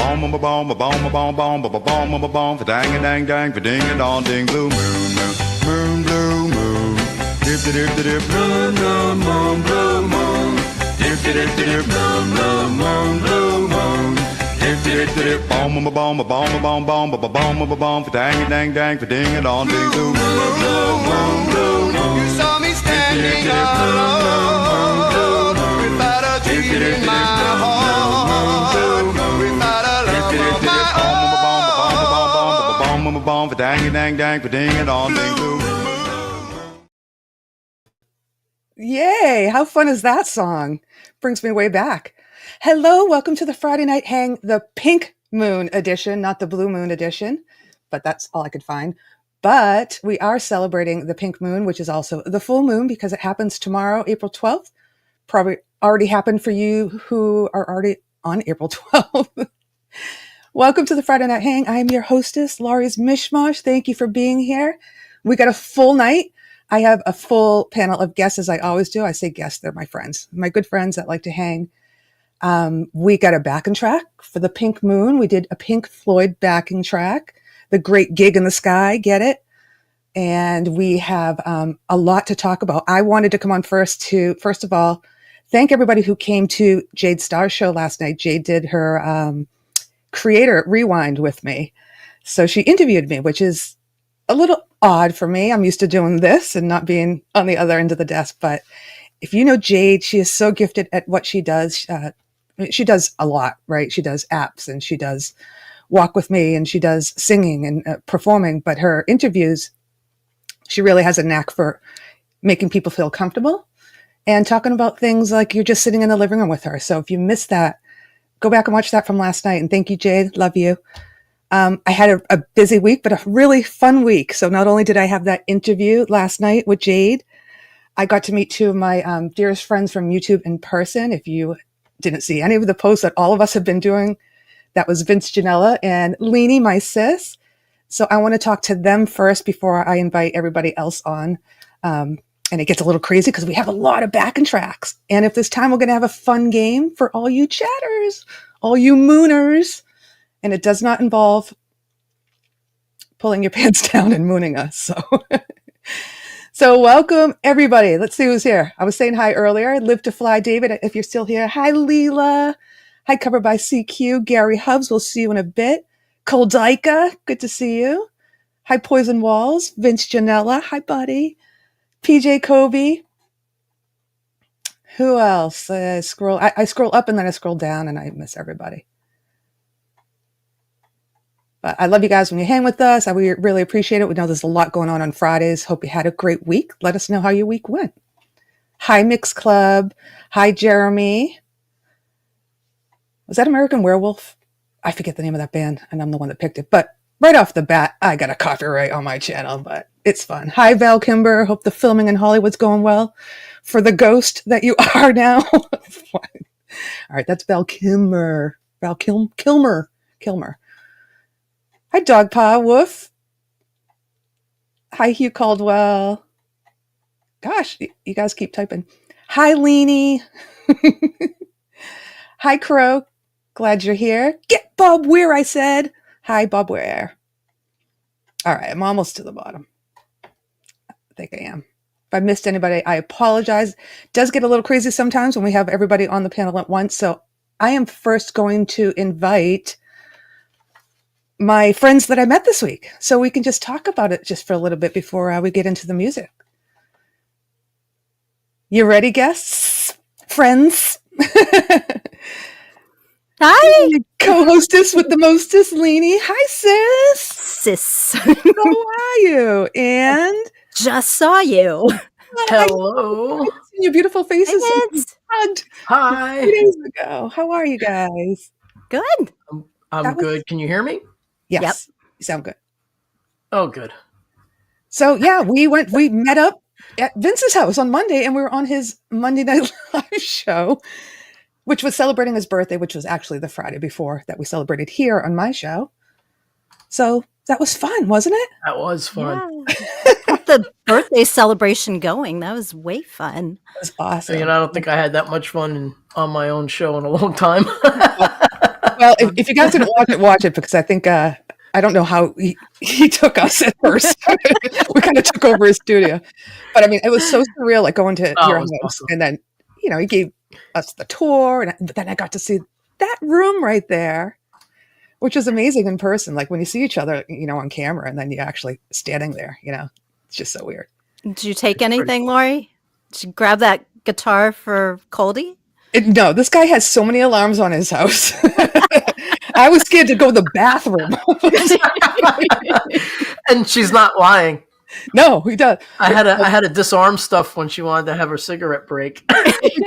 Boom, boom, boom, boom, boom, boom, boom, boom, boom, boom, boom, for dang a dang dang, for ding a dong ding, blue moon, moon, blue moon, dip dip dip dip, moon, moon, moon, blue moon, dip dip dip dip, moon, moon, moon, blue moon, dip dip dip dip, boom, boom, boom, boom, boom, boom, boom, boom, boom, boom, for dang a dang dang, for ding a dong ding, blue moon, blue moon, blue moon. You saw me standing alone without a dream in my heart, without a love of my own. Bomb for dang dang dang for ding and all ding doo. Yay! How fun is that song? Brings me way back. Hello, welcome to the Friday Night Hang, the Pink Moon edition, not the Blue Moon edition, but that's all I could find. But we are celebrating the pink moon, which is also the full moon because it happens tomorrow, April 12th. Probably already happened for you who are already on April 12th. Welcome to the Friday Night Hang. I am your hostess, Laurie's Mishmash. Thank you for being here. We got a full night. I have a full panel of guests, as I always do. I say guests, they're my friends, my good friends that like to hang. We got a backing track for the Pink Moon. We did a Pink Floyd backing track, The Great Gig in the Sky, get it? And we have a lot to talk about. I wanted to come on first of all, thank everybody who came to Jade Starr's show last night. Jade did her Creator Rewind with me. So she interviewed me, which is a little odd for me. I'm used to doing this and not being on the other end of the desk. But if you know Jade, she is so gifted at what she does. She does a lot, right? She does apps and she does walk with me and she does singing and performing. But her interviews, she really has a knack for making people feel comfortable and talking about things like you're just sitting in the living room with her. So if you missed that, go back and watch that from last night. And thank you, Jade. Love you. I had a busy week, but a really fun week. So not only did I have that interview last night with Jade, I got to meet two of my dearest friends from YouTube in person. If you didn't see any of the posts that all of us have been doing, that was Vince Janella and Leenie, my sis. So I want to talk to them first before I invite everybody else on. And it gets a little crazy because we have a lot of backing tracks. And if this time we're going to have a fun game for all you chatters, all you mooners. And it does not involve pulling your pants down and mooning us. So welcome everybody. Let's see who's here. I was saying hi earlier. Live to Fly, David, if you're still here. Hi, Leela. Hi, Covered by CQ. Gary Hubbs, we'll see you in a bit. Koldika, good to see you. Hi, Poison Walls. Vince Janella. Hi, buddy. PJ Kobe. Who else? I scroll up and then I scroll down and I miss everybody. But I love you guys when you hang with us. We really appreciate it. We know there's a lot going on Fridays. Hope you had a great week. Let us know how your week went. Hi, Mix Club. Hi, Jeremy. Was that American Werewolf? I forget the name of that band, and I'm the one that picked it. But right off the bat, I got a copyright on my channel, but it's fun. Hi, Val Kimber. Hope the filming in Hollywood's going well for the ghost that you are now. All right, that's Val Kilmer. Kilmer. Hi, Dogpaw Woof. Hi, Hugh Caldwell. Gosh, you guys keep typing. Hi, Leenie. Hi, Crow. Glad you're here. Get Bob Weir, I said. Hi, Bob Weir. All right, I'm almost to the bottom. I think I am. If I missed anybody, I apologize. It does get a little crazy sometimes when we have everybody on the panel at once. So I am first going to invite my friends that I met this week so we can just talk about it just for a little bit before we get into the music. You ready, guests? Friends? Hi! Co-hostess with the mostest, Leenie. Hi, sis! Sis. How are you? And? Just saw you. Hello. I've seen your beautiful faces. Hi. 2 days ago. How are you guys? Good. I'm good. Can you hear me? Yes. Yep. You sound good. Oh, good. So yeah, we met up at Vince's house on Monday and we were on his Monday Night Live show, which was celebrating his birthday, which was actually the Friday before that we celebrated here on my show. So that was fun, wasn't it? That was fun. Yeah. Got the birthday celebration going. That was way fun. It was awesome. I don't think I had that much fun on my own show in a long time. Well, if you guys didn't watch it because I think I don't know how he took us at first. We kind of took over his studio, but I mean, it was so surreal, like going to your house, awesome. and then he gave us the tour, but then I got to see that room right there, which is amazing in person. Like when you see each other, on camera, and then you're actually standing there. It's just so weird. Did you take anything, Laurie? Did you grab that guitar for Coldy? No, this guy has so many alarms on his house. I was scared to go to the bathroom. And she's not lying. No, he does. I had to disarm stuff when she wanted to have her cigarette break.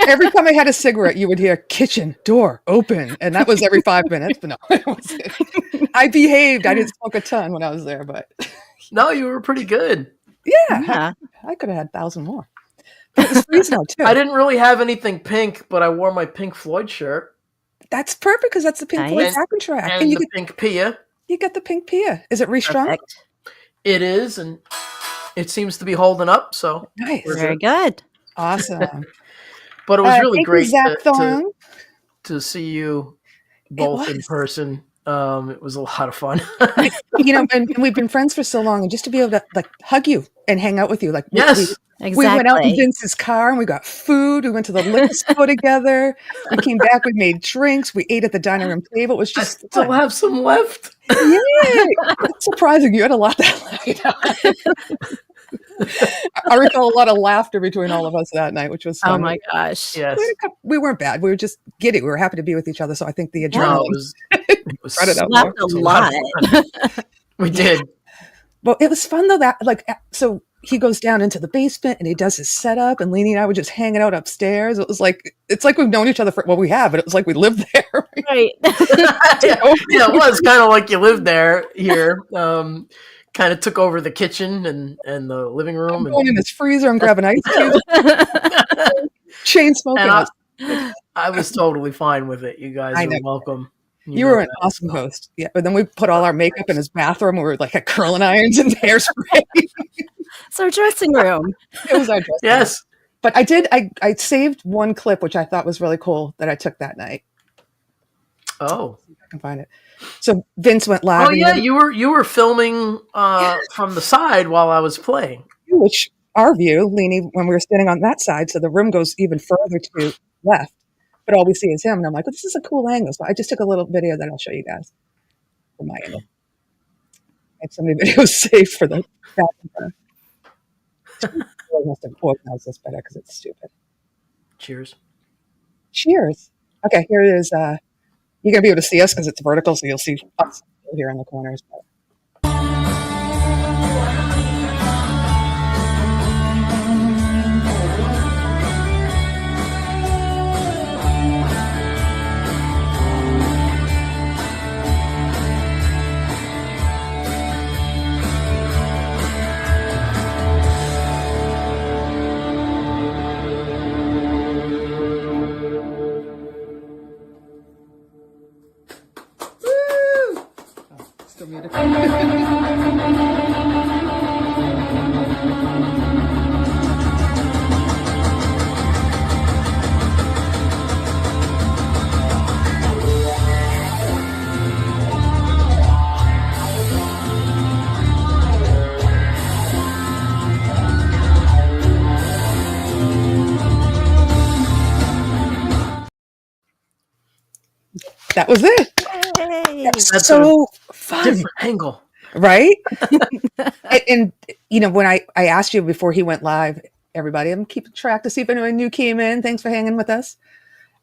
Every time I had a cigarette, you would hear kitchen door open, and that was every 5 minutes. But no, it wasn't. I behaved. I didn't smoke a ton when I was there, but No, you were pretty good. yeah, I could have had 1,000 more. But it was freezing out too. I didn't really have anything pink, but I wore my Pink Floyd shirt. That's perfect because that's the Pink Floyd Nice. backing track, And the Pink Pia. You got the Pink Pia. Is it restrung? Perfect. It is, and it seems to be holding up. So Nice, Very good. awesome. But it was really thank you, great Zach Thorne. to see you both in person. It was a lot of fun. And we've been friends for so long, and just to be able to hug you and hang out with you, Yes. We went out in Vince's car and we got food. We went to the liquor store together. We came back. We made drinks. We ate at the dining room table. It was I just still fun. have some left. Yay! It's surprising. You had a lot that night. I recall a lot of laughter between all of us that night, which was fun. Oh my gosh. Yes. We weren't bad. We were just giddy. We were happy to be with each other. So I think the adrenaline it was brought it out. Laughed a It was lot. of fun. We did. Well, it was fun though. So he goes down into the basement and he does his setup, and Leenie and I were just hanging out upstairs. It's like we've known each other we have, but it was like we lived there. Right. Yeah, it was kind of like you lived there here. Kind of took over the kitchen and the living room. I'm going in his freezer. I'm grabbing ice cubes. Chain smoking. And I was totally fine with it. You guys are welcome. You were an awesome host. Yeah, but then we put all our makeup in his bathroom. We were like at curling irons and hairspray. It's our dressing room. It was our dressing room. Yes. But I saved one clip, which I thought was really cool that I took that night. Oh. I can find it. So Vince went live. Oh yeah, you were filming from the side while I was playing. Which our view, Leenie, when we were standing on that side, so the room goes even further to left, but all we see is him. And I'm like, well, this is a cool angle. So I just took a little video that I'll show you guys from my angle. I had so many videos saved for the back and front. I must have organized this better because it's stupid. Cheers. Cheers. Okay, here it is. You're going to be able to see us because it's vertical, so you'll see us here in the corners. But still muted. That was it. Yay. That's so fun, different angle. right? and when I asked you before he went live, everybody, I'm keeping track to see if anyone new came in. Thanks for hanging with us.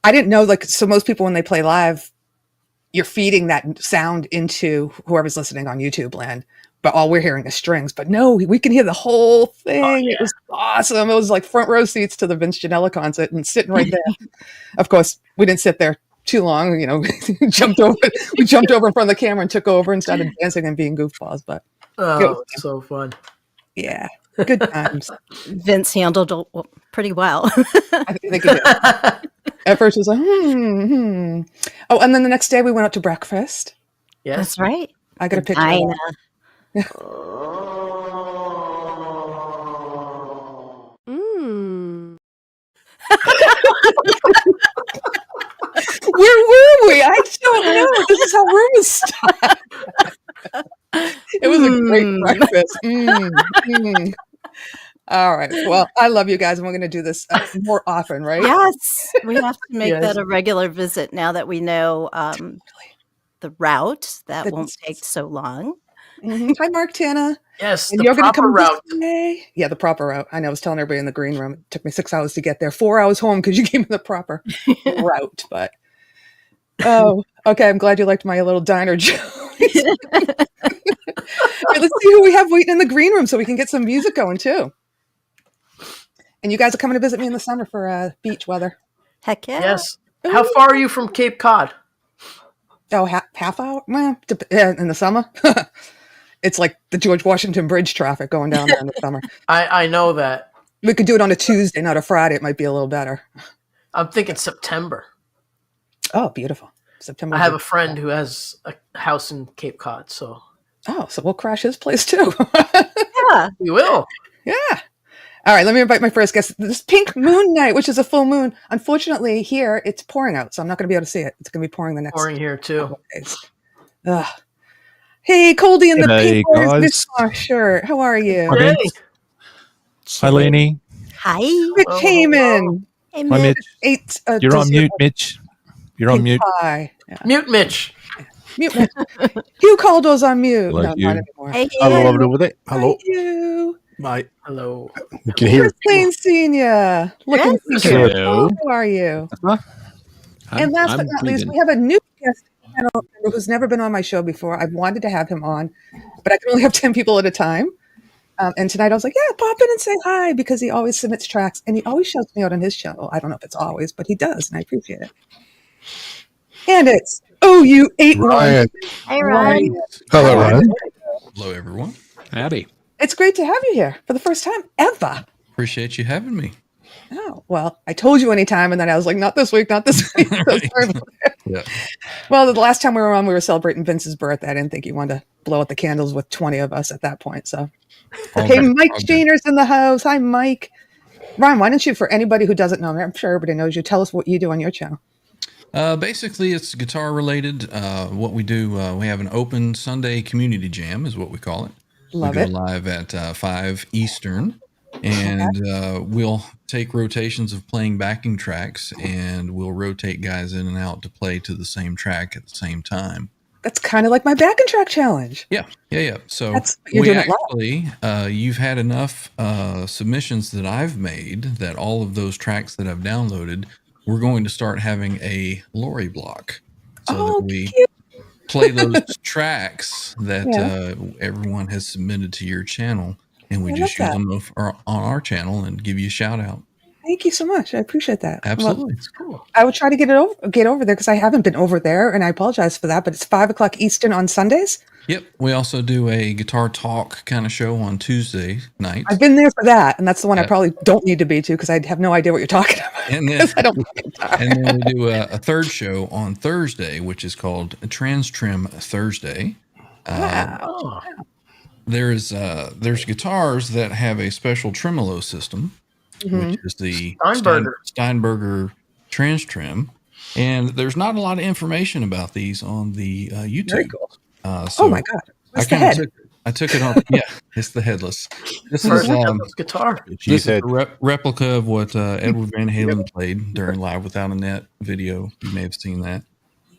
I didn't know, so most people when they play live, you're feeding that sound into whoever's listening on YouTube land, but all we're hearing is strings. But no, we can hear the whole thing. Oh, yeah. It was awesome. It was like front row seats to the Vince Giannella concert and sitting right there. Of course, we didn't sit there too long, we jumped over in front of the camera and took over and started dancing and being goofballs. But it's so fun. Yeah, good times. Vince handled it pretty well. I think he did. At first, it was like, Oh, and then the next day we went out to breakfast. Yes. That's right. I got a picture. I of know. Where were we? I don't know. This is how rumors start. It was a great breakfast. All right. Well, I love you guys, and we're going to do this more often, right? Yes, we have to make Yes. that a regular visit now that we know the route. That The won't distance. take so long. Hi, Mark, Tana. Yes, And the you're going to proper come route. this way? Yeah, the proper route. I know. I was telling everybody in the green room. It took me 6 hours to get there. 4 hours home because you gave me the proper route. But oh, okay. I'm glad you liked my little diner joke. All right, let's see who we have waiting in the green room so we can get some music going too. And you guys are coming to visit me in the summer for beach weather. Heck yeah. Yes. How far are you from Cape Cod? Oh, half hour? Well, in the summer. It's like the George Washington Bridge traffic going down there in the summer. I know that. We could do it on a Tuesday, not a Friday. It might be a little better. I'm thinking September. Oh, beautiful. September. I have a friend who has a house in Cape Cod, so. Oh, so we'll crash his place too. Yeah. We will. Yeah. All right, let me invite my first guest. This pink moon night, which is a full moon. Unfortunately, here it's pouring out, so I'm not going to be able to see it. It's going to be pouring the next Pouring here too. couple of days. Ugh. Hey, Coldy in the Hey, pink Warriors guys. Bismarck shirt. How are you? Hey. Hey. Hi, Leenie. Hi. Mitch Hello, Heyman. Hey, Hi, Mitch. Mitch. Ate You're on dessert mute, of Mitch. You're on pink mute. pie. Yeah. Mute Mitch. Mute. Mitch. Hugh Caldo's on mute. Like no, you. not anymore. Hey, Hello, everybody. Hello. Hi, Hugh. Bye. Hello. You can hear Chris Lane Senior. Looking Yes. pink. Hello. How are you? And last but not least, we have a new guest panel member who's never been on my show before. I've wanted to have him on, but I can only have 10 people at a time. And tonight I was like, yeah, pop in and say hi, because he always submits tracks and he always shouts me out on his show. I don't know if it's always, but he does, and I appreciate it. And it's OU81. Ryan. Hey, Ryan. Hello, Ryan. Hello, everyone. Howdy. It's great to have you here for the first time ever. Appreciate you having me. Oh, well, I told you anytime, and then I was like, not this week, not this week. So Right. sorry about that. Yeah. Well, the last time we were on, we were celebrating Vince's birthday. I didn't think you wanted to blow out the candles with 20 of us at that point. So, hey, Mike Shainer's in the house. Hi, Mike. Ryan, why don't you, for anybody who doesn't know me, I'm sure everybody knows you, tell us what you do on your channel. Basically, it's guitar related. What we do, we have an open Sunday community jam, is what we call it. Love we go it. live at 5 Eastern, and we'll take rotations of playing backing tracks, and we'll rotate guys in and out to play to the same track at the same time. That's kind of like my back and track challenge. Yeah. So That's what you're we doing it live. actually, you've had enough submissions that I've made that all of those tracks that I've downloaded, we're going to start having a Laurie block, so Oh, that we cute. play those tracks that Yeah. everyone has submitted to your channel, and we I just love use them on our channel and give you a shout out. Thank you so much. I appreciate that. Well, Absolutely. It's cool. I will try to get over there because I haven't been over there, and I apologize for that. But it's 5:00 Eastern on Sundays. Yep. We also do a guitar talk kind of show on Tuesday night. I've been there for that, and that's the one I Yeah. probably don't need to be to because I have no idea what you're talking about. And then, 'Cause I don't play guitar. and then we do a third show on Thursday, which is called Trans Trim Thursday. Oh. There's guitars that have a special tremolo system, which is the Steinberger. Steinberger Trans Trim, and there's not a lot of information about these on the YouTube. Very cool. So Oh my God! I What's the kind of head? I took it on. Yeah, it's the headless. This is First guitar. this is a head. replica of what Edward Van Halen played during Live Without a Net video. You may have seen that,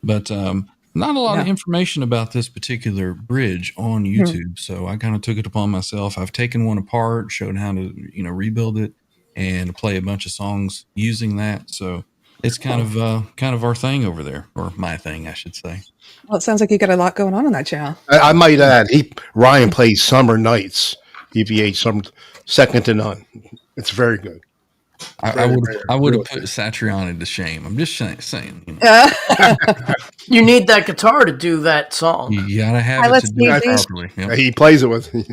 but not a lot of No. information about this particular bridge on YouTube. So I kind of took it upon myself. I've taken one apart, showed how to rebuild it, and play a bunch of songs using that. So it's kind of our thing over there, or my thing, I should say. Well, it sounds like you got a lot going on that channel. I might add, Ryan plays Summer Nights, EVH, some second to none. It's very good. I would have put Satriani to shame. I'm just saying. Mm-hmm. You need that guitar to do that song. You gotta have Hi, it let's to do it see these. properly. Yep. He plays it with. Well,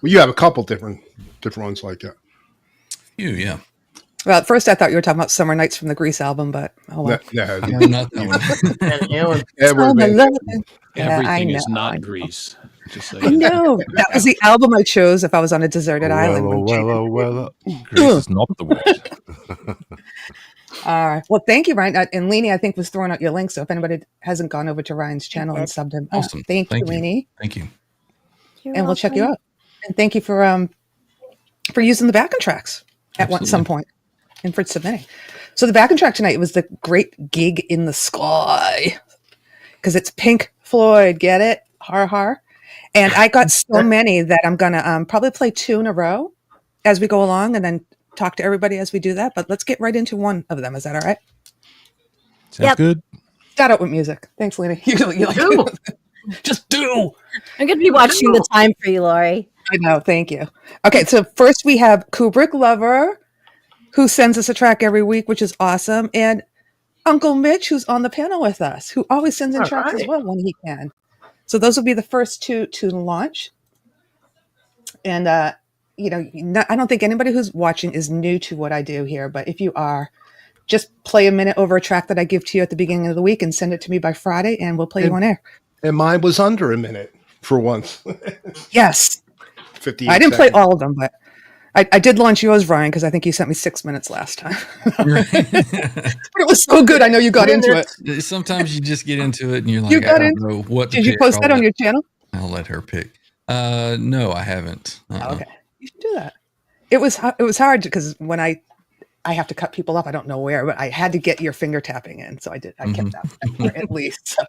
you have a couple different ones like that. Yeah. Well, at first I thought you were talking about Summer Nights from the Grease album, but oh well. No, No, not that one. And, Edward Summer Van love. Halen. Yeah, I Everything know. is not grease. Just I saying. know. That was the album I chose if I was on a deserted island. Well, well. Grace is not the word. All right. Well, thank you, Ryan. And Leenie, I think, was throwing out your link. So if anybody hasn't gone over to Ryan's channel and subbed him, Awesome. thank you, Leenie. Thank you. You're And we'll check you welcome. out. And thank you for using the backing tracks at some point and for submitting. So the backing track tonight was the Great Gig in the Sky because it's Pink Floyd. Get it? Har har. And I got so many that I'm gonna probably play 2 in a row as we go along, and then talk to everybody as we do that. But let's get right into one of them. Is that all right? Sounds Yep. good. Start out with music. Thanks, Leenie. You like Do. just do. I'm going to be watching the time for you, Laurie. I know. Thank you. Okay, so first we have Kubrick Lover, who sends us a track every week, which is awesome, and Uncle Mitch, who's on the panel with us, who always sends in All tracks as right. well when he can. So those will be the first 2 to launch. And I don't think anybody who's watching is new to what I do here, but if you are, just play a minute over a track that I give to you at the beginning of the week and send it to me by Friday, and we'll play you on air. And mine was under a minute for once. Yes. 58 I didn't play seconds. all of them, but I did launch yours, Ryan, because I think you sent me 6 minutes last time. But it was so good. I know you got into it. Sometimes you just get into it and you're like, You got I don't into know what to Did you pick. post that on your channel? I'll let her pick. No, I haven't. Okay. You should do that. It was hard because when I have to cut people off, I don't know where, but I had to get your finger tapping in. So I did. I kept that at least. So.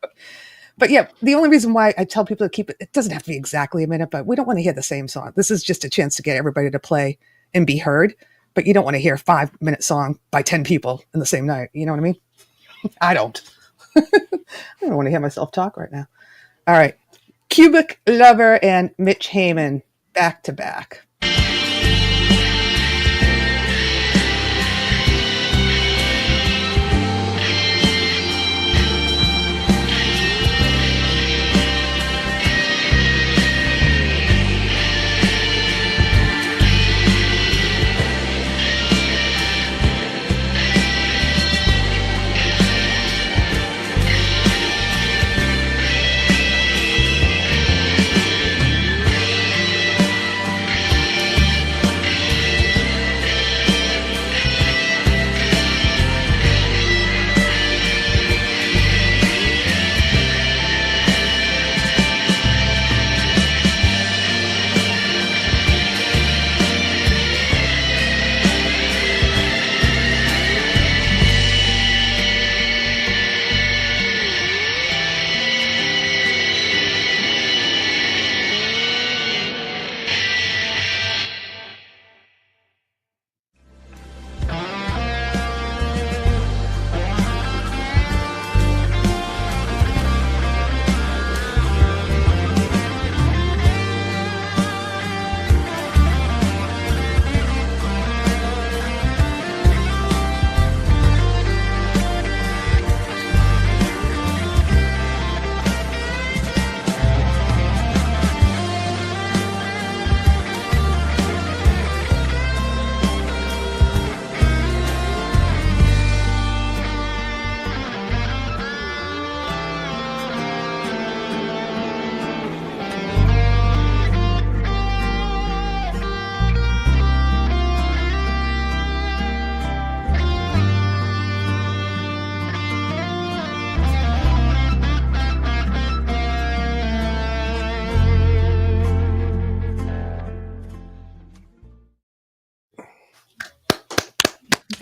But yeah, the only reason why I tell people to keep it doesn't have to be exactly a minute, but we don't want to hear the same song. This is just a chance to get everybody to play and be heard. But you don't want to hear a 5-minute song by 10 people in the same night. You know what I mean? I don't. I don't want to hear myself talk right now. All right. Cubic Lover and Mitch Heyman back to back.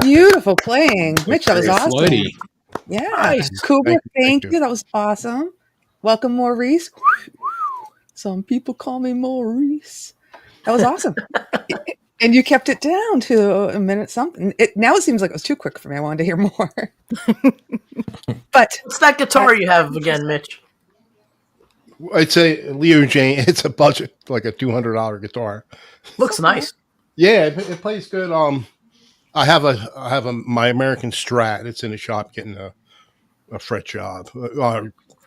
Beautiful playing. Mitch, that was Very awesome. floaty. Yeah. Nice. Kubrick, Thank thank you. you. That was awesome. Welcome, Maurice. Some people call me Maurice. That was awesome. And you kept it down to a minute something. Now it seems like it was too quick for me. I wanted to hear more. But What's that guitar you have again, Mitch? It's a Leo Jane. It's a budget, like a $200 guitar. Looks nice. Yeah, it plays good. I have my American Strat. It's in the shop getting a fret job,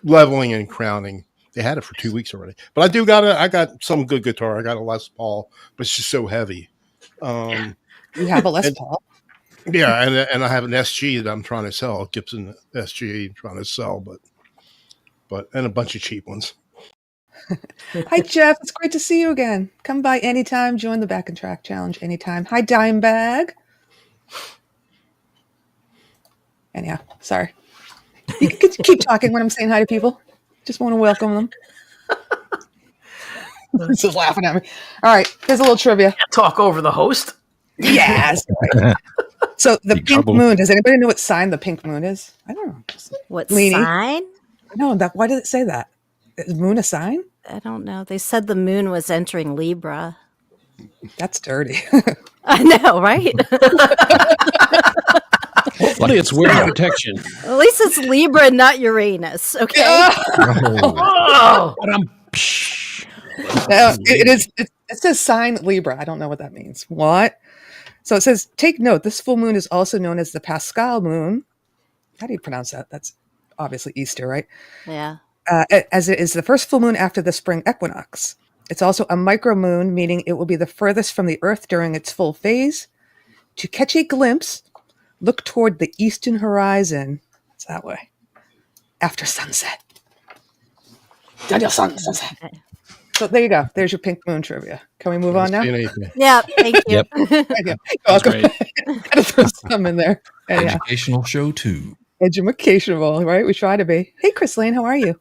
leveling and crowning. They had it for 2 weeks already, but I got some good guitar. I got a Les Paul, but it's just so heavy. you have a Les Paul. Yeah, and I have an SG that I'm trying to sell, Gibson SG, trying to sell, but and a bunch of cheap ones. Hi, Jeff. It's great to see you again. Come by anytime. Join the Back and Track Challenge anytime. Hi, Dimebag. Anyhow, sorry. You can keep talking when I'm saying hi to people. Just want to welcome them. This is laughing at me. All right, here's a little trivia. Talk over the host. Yes. Right. So the Big pink trouble. moon. Does anybody know what sign the pink moon is? I don't know. What Leenie? sign? No, that. Why did it say that? Is moon a sign? I don't know. They said the moon was entering Libra. That's dirty. I know, right? Hopefully, it's wind protection. At least it's Libra and not Uranus. Okay. Oh, But I'm. It is. It says sign Libra. I don't know what that means. What? So it says, take note. This full moon is also known as the Pascal moon. How do you pronounce that? That's obviously Easter, right? Yeah. As it is the first full moon after the spring equinox. It's also a micromoon, meaning it will be the furthest from the Earth during its full phase. To catch a glimpse, look toward the eastern horizon. It's that way. After sunset. Daniel sunset. So there you go. There's your pink moon trivia. Can we move on now? Yeah. Thank you. Yep. Thank you. That's Welcome. great. Gotta throw some in there. Anyhow, Educational show too. educational, right? We try to be. Hey, Chris Lane, how are you?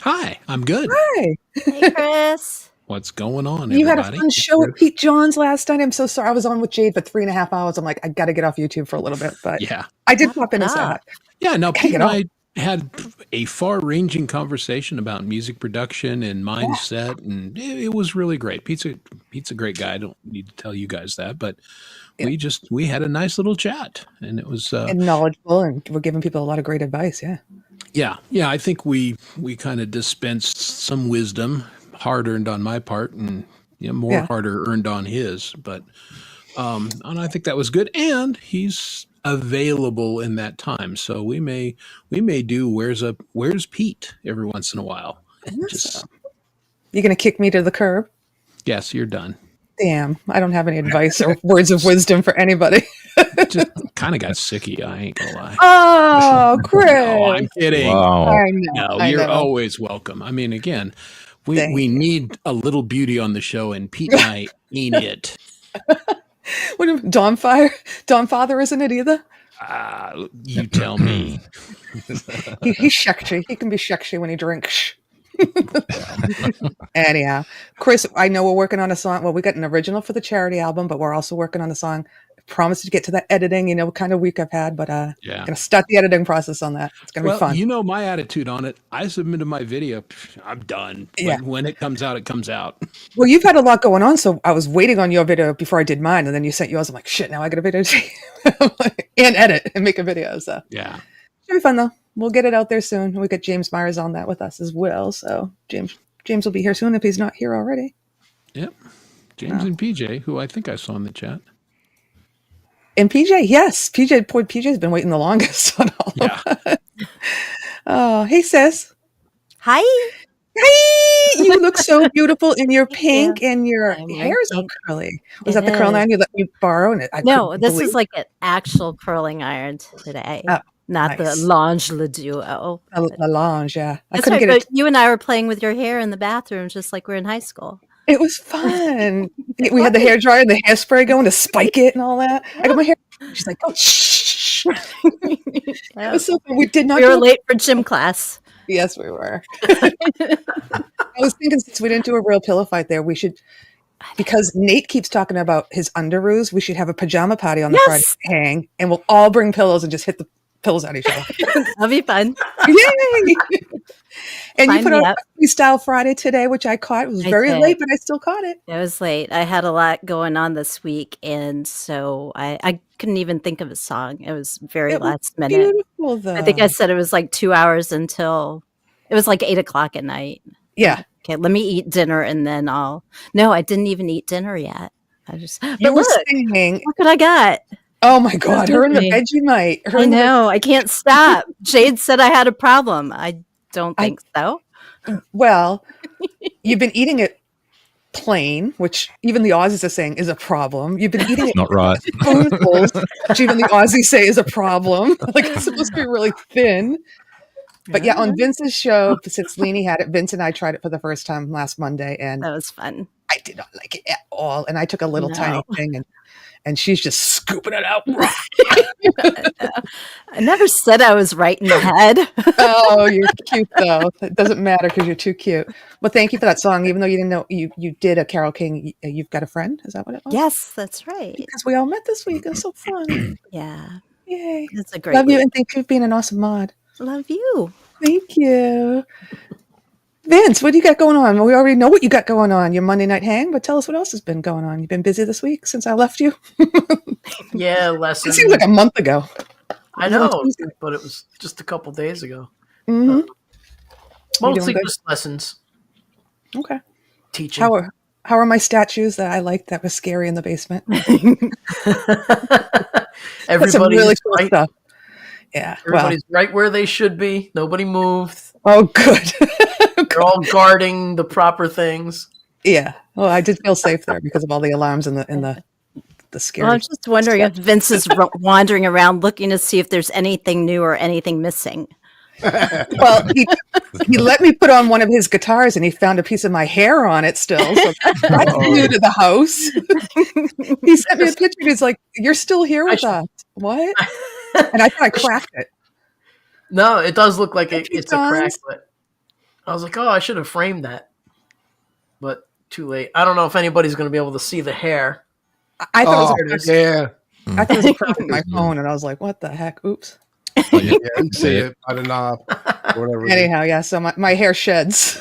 Hi, I'm good. Hi. Hey, Chris. What's going on, You had a everybody? fun show at Pete John's last night. I'm so sorry. I was on with Jade for 3.5 hours. I'm like, I got to get off YouTube for a little bit, but Yeah. I did pop in and say hi. Yeah, no, Gotta Pete get and off. I had a far-ranging conversation about music production and mindset, and it was really great. Pete's a great guy. I don't need to tell you guys that, but we had a nice little chat, and it was And knowledgeable, and we're giving people a lot of great advice. Yeah. yeah. I think we kind of dispensed some wisdom, hard earned on my part, and more Yeah. harder earned on his. But and I think that was good, and he's available in that time, so we may do where's Pete every once in a while. Just You're going to kick me to the curb? yes, you're done. Damn. I don't have any advice or words of wisdom for anybody. Just kind of got sick of you. I ain't gonna lie. Oh, Chris. No, I'm kidding. Wow. I know. No, I you're know. always welcome. I mean, again, we Thank you. need a little beauty on the show, and Pete and I ain't it. What, Dawn Father isn't it either? You tell me. He's sexy. He can be sexy when he drinks. Anyhow, Chris, I know we're working on a song. Well, we got an original for the charity album, but we're also working on a song. I promised to get to that editing, what kind of week I've had, but Yeah. gonna start the editing process on that. It's gonna be fun. You know my attitude on it. I submitted my video. I'm done. Yeah. When it comes out, it comes out. Well, you've had a lot going on, so I was waiting on your video before I did mine, and then you sent yours. I'm like, shit, now I got a video and edit and make a video. So Yeah. it'll be fun though. We'll get it out there soon. We got James Myers on that with us as well. So James will be here soon if he's not here already. Yep. James and PJ, who I think I saw in the chat. And PJ, yes, PJ's been waiting the longest on all Yeah. of us. Oh, hey sis. Hi. Hey, you look so beautiful in your pink and your I'm hair is all pink. curly. Was It that the curl is. line you let me borrow? And I No, couldn't this believe- is like an actual curling iron today, Oh, not nice. the Lange Le Duo. a lounge, yeah. I That's couldn't right, get it. but you and I were playing with your hair in the bathroom just like we're in high school. It was fun. We had the hair dryer and the hairspray going to spike it and all that. I got my hair. She's like, oh, shh. It was so fun. We did not We were do it. late for gym class. Yes, we were. I was thinking since we didn't do a real pillow fight there, we should, because Nate keeps talking about his underoos, we should have a pajama party on the Friday Yes. hang, and we'll all bring pillows and just hit the pillows at each other. That'll be fun. Yay! And you Sign put me out up. a Freestyle Friday today, which I caught. It was I very did. late, but I still caught it. It was late. I had a lot going on this week, and so I couldn't even think of a song. It was very It was last minute. beautiful, though. I think I said it was like 2 hours until it was like 8:00 at night. Yeah. Okay, let me eat dinner and then I'll. No, I didn't even eat dinner yet. I just. You But were look, singing. look what I got. Oh my God, her and the me. Vegemite. Her I and the know. I can't stop. Jade said I had a problem. I don't think so. Well, you've been eating it plain, which even the Aussies are saying is a problem. You've been eating it Not right. spoonfuls, which even the Aussies say is a problem. Like it's supposed to be really thin. But yeah, on Vince's show, since Leenie had it, Vince and I tried it for the first time last Monday, and That was fun. I did not like it at all. And I took a little No. tiny thing, and she's just scooping it out. I never said I was right in the head. Oh, you're cute though. It doesn't matter because you're too cute. Well, thank you for that song. Even though you didn't know you did a Carole King. You've got a friend. Is that what it was? Yes, that's right. Because we all met this week. It was so fun. Yeah, Yay! it's a great. Love you, week. and thank you for being an awesome mod. Love you. Thank you. Vince, what do you got going on? We already know what you got going on. Your Monday night hang, but tell us what else has been going on. You've been busy this week since I left you. Yeah, It lessons. seems like a month ago. I know, but it was just a couple days ago. Mm-hmm. Mostly good? just lessons, Okay. teaching. How are my statues that I liked that was scary in the basement? That's some Everybody's really cool right. stuff. Yeah. Everybody's right where they should be. Nobody moved. Well, oh, good. They're all guarding the proper things. Yeah. Well, I did feel safe there because of all the alarms and the scary. Well, I'm just wondering if Vince is wandering around looking to see if there's anything new or anything missing. Well, he let me put on one of his guitars, and he found a piece of my hair on it still. So that's new to the house. He sent me a picture. He's like, "You're still here with us? What?" And I thought I cracked it. No, it does look like it's a crack, Guitars. but I was like, oh, I should have framed that. But too late. I don't know if anybody's going to be able to see the hair. I thought there it it is. Yeah. was I thought it was a crack in my phone, and I was like, "What the heck? Oops." Oh, yeah. Yeah, you see it by the knob. Or whatever. Anyhow, yeah. So my hair sheds.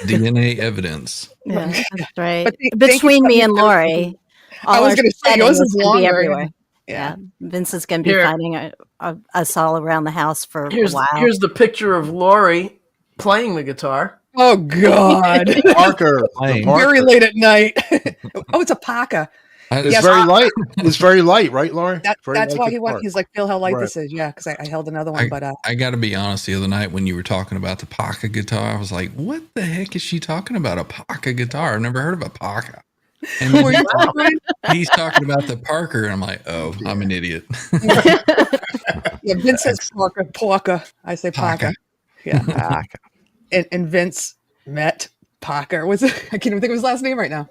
DNA evidence. Yeah, that's right. But thank you Between for me letting and me know. Lori, I all was our going to say yours settings is can be longer. everywhere. Yeah. Yeah, Vince is going to be Here. finding us all around the house for a while. Here's the picture of Laurie playing the guitar. Oh God. Parker. Playing. Parker. Very late at night. Oh, it's a parka. It's Yes. very light. It's very light, right, Laurie? Very That's light why he guitar. went. He's like, "Feel how light Right. this is." Yeah, because I held another one, but I got to be honest. The other night when you were talking about the Paca guitar, I was like, "What the heck is she talking about? A Paca guitar? I've never heard of a Paca." And then were you talking? he's talking about the Parker, and I'm like, "Oh, I'm an idiot." Yeah, Vince says Parker. I say Parker. Paca. Yeah, and Vince met Parker. Was it? I can't even think of his last name right now.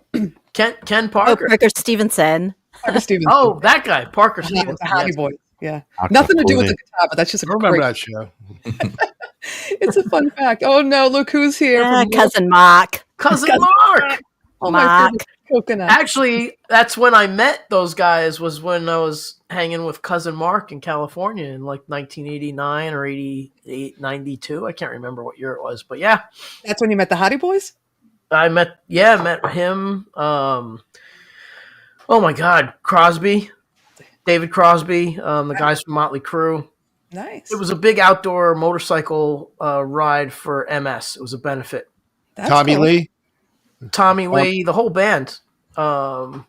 Ken Oh, Parker. Parker Stevenson. Parker Stevens. Oh, that guy, Parker the Stevens. Hardy Yes. Boy. Yeah, nothing to do with the guitar, but that's just a I remember great. that show. It's a fun fact. Oh no, look who's here! Ah, from- cousin Mark. Cousin Cousin Mark. Oh, my Mark. favorite coconut. Actually, that's when I met those guys. Was when I was hanging with cousin Mark in California in like 1989 or 88, 92. I can't remember what year it was, but yeah, That's when you met the Hardy Boys. I met him. Oh my God, Crosby, David Crosby, the guys from Motley Crue. Nice. It was a big outdoor motorcycle ride for MS. It was a benefit. That's Tommy cool. Lee. Tommy Lee, the whole band. Wow.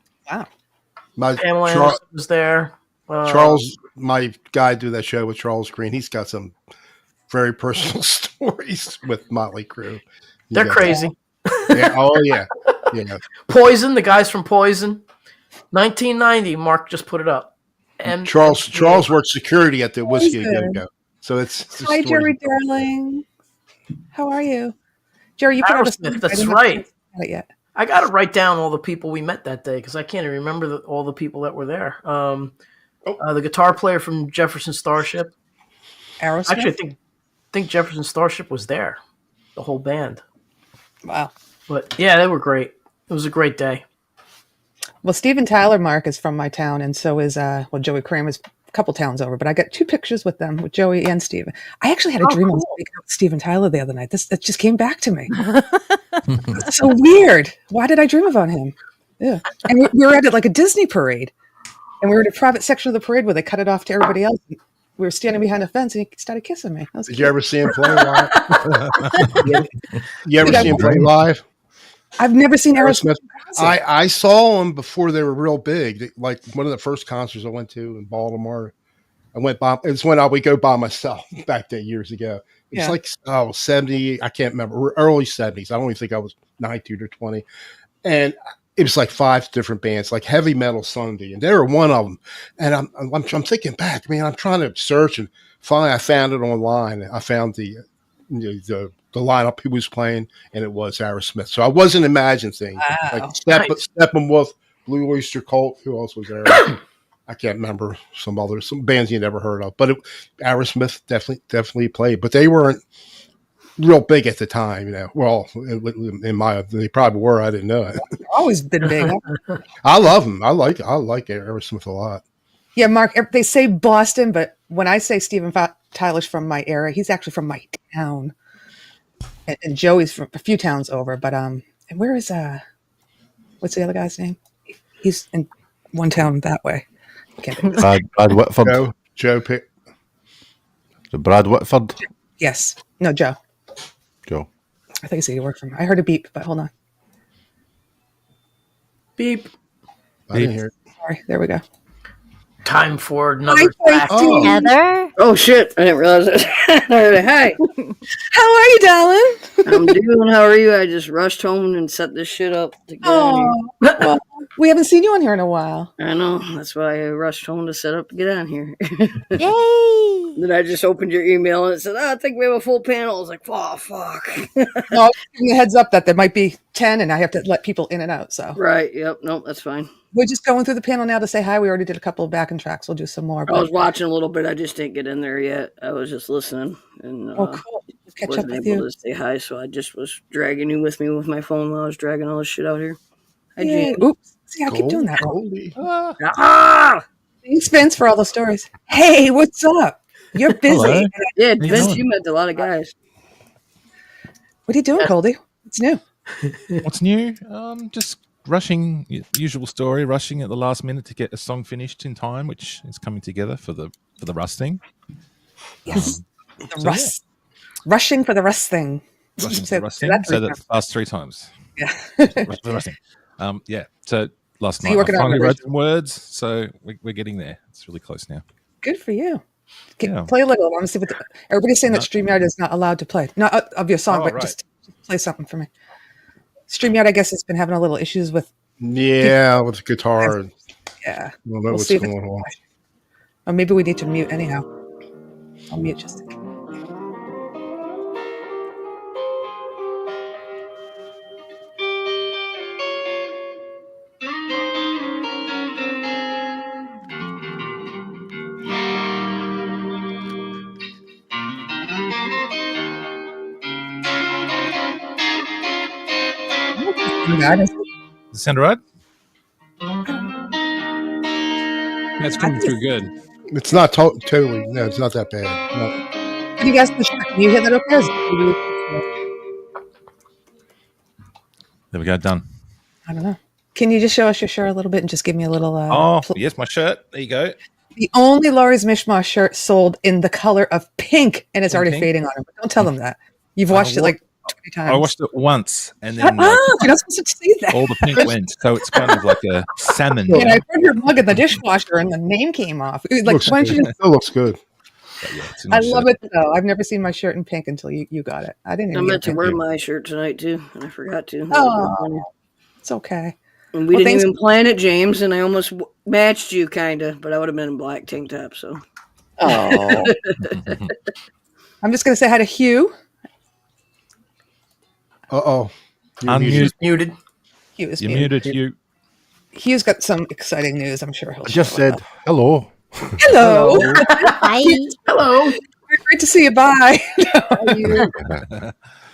My Pamela Char- Anderson was there. Charles, my guy, do that show with Charles Green. He's got some very personal stories with Motley Crue. They're crazy. Yeah. Oh yeah. Yeah. Poison, the guys from Poison. 1990, Mark just put it up. And Charles worked security at the Whiskey a Poison. Go-Go. So it's a Hi, story. Jerry, darling. How are you, Jerry? You put out a Aerosmith, song. that's I didn't right. have it yet. I got to write down all the people we met that day because I can't even remember all the people that were there. The guitar player from Jefferson Starship. Aerosmith. Actually, I think Jefferson Starship was there, the whole band. Wow. But yeah, they were great. It was a great day. Well, Steven Tyler Mark is from my town, and so is Joey Kramer's a couple towns over. But I got 2 pictures with them, with Joey and Steven. I actually had a dream I was speaking with Steven Tyler the other night. That just came back to me. It's so weird. Why did I dream about him? Yeah. And we were at like a Disney parade, and we were in a private section of the parade where they cut it off to everybody else. We were standing behind a fence, and he started kissing me. That was Did cute. you ever see him play live? you ever see him play live? I've never seen Aerosmith. Aerosmith. I saw them before they were real big. Like one of the first concerts I went to in Baltimore. I went by. It's when I would go by myself back then years ago. It's Yeah. like 70. I can't remember. Early 70s. I don't even think I was 19 or 20. And it was like 5 different bands, like Heavy Metal Sunday, and they were one of them. And I'm thinking back, man, I'm trying to search, and finally I found it online. I found the lineup he was playing, and it was Aerosmith. So I wasn't imagining things like Steppenwolf, Blue Oyster Cult. Who else was there? I can't remember some bands you never heard of, but Aerosmith definitely played, but they weren't real big at the time, you know. Well, they probably were. I didn't know it. Always been big. I love them. I like Aerosmith a lot. Yeah, Mark. They say Boston, but when I say Steven Tyler's from my era, he's actually from my town, and Joey's from a few towns over. But and where is what's the other guy's name? He's in one town that way. Brad Whitford. Joe Pick. The Brad Whitford. Yes. No, Joe. I think he said he worked for me. I heard a beep, but hold on. Beep. I didn't hear it. Sorry. There we go. Time for another track. Heather? Oh shit! I didn't realize it. Hi. How are you, darling? I'm doing. How are you? I just rushed home and set this shit up to get on here. Well, we haven't seen you on here in a while. I know. That's why I rushed home to set up to get on here. Yay! Then I just opened your email and it said, I think we have a full panel. I was like, oh, fuck. No, I was giving you a heads up that there might be 10 and I have to let people in and out. So Right. Yep. Nope. That's fine. we're just going through the panel now to say hi. We already did a couple of backing tracks. We'll do some more. I was watching a little bit. I just didn't get in there yet. I was just listening. And oh, cool. Catch up wasn't with able you. to say hi, so I just was dragging you with me with my phone while I was dragging all this shit out here. Hi, Yay. Gene. Oops. See, I keep doing that wrong. Ah! Thanks, Vince, for all the stories. Hey, what's up? You're busy. Hello. Yeah, Vince, you met a lot of guys. What are you doing, Coldy? What's new? What's new? Just rushing, usual story, rushing at the last minute to get a song finished in time, which is coming together for the Rust thing. Yes. Rushing for the Rust thing. Rushing for the Rust thing. that So three that's last 3 times. Yeah. Rushing for the Rust thing. Yeah. So last So night you're I working on finally it, wrote some words, so we're getting there. It's really close now. Good for you. Yeah. Play a little. I want to see what everybody's saying that StreamYard is not allowed to play. Not of your song, but right. just play something for me. StreamYard, I guess, has been having a little issues with. Yeah, with guitar. Yeah. I don't know We'll what's see if going on. Or maybe we need to mute anyhow. I'll mute just in case. Does it sound right? That's coming through good. It's not totally. No, it's not that bad. No. Can you guys can you hear that okay? There we go. Done. I don't know. Can you just show us your shirt a little bit and just give me a little? Yes, my shirt. There you go. The only Laurie's Mishmash shirt sold in the color of pink, and it's already Pink? fading on him. But don't tell them that. You've watched it like 20 times. I watched it once, and Shut then up! You're not supposed to see that. all the pink went. So it's kind of like a salmon. And I put your mug in the dishwasher, and the name came off. It was like, why don't you just? It looks good. Yeah, it's a I nice love shirt. it though. I've never seen my shirt in pink until you got it. I didn't. I Even meant get to pink. wear my shirt tonight, too, and I forgot to. Oh, it's okay. And we Well, didn't thanks- even plan it, James, and I almost matched you, kind of, but I would have been in black tank top, so. Oh. I'm just gonna say hi to Hugh. Uh-oh. Unmute. Muted. Hugh is You muted. muted you. Hugh's got some exciting news. I'm sure he'll. I just share with said hello. us. Hello. Hi. Hello. Great to see you. Bye.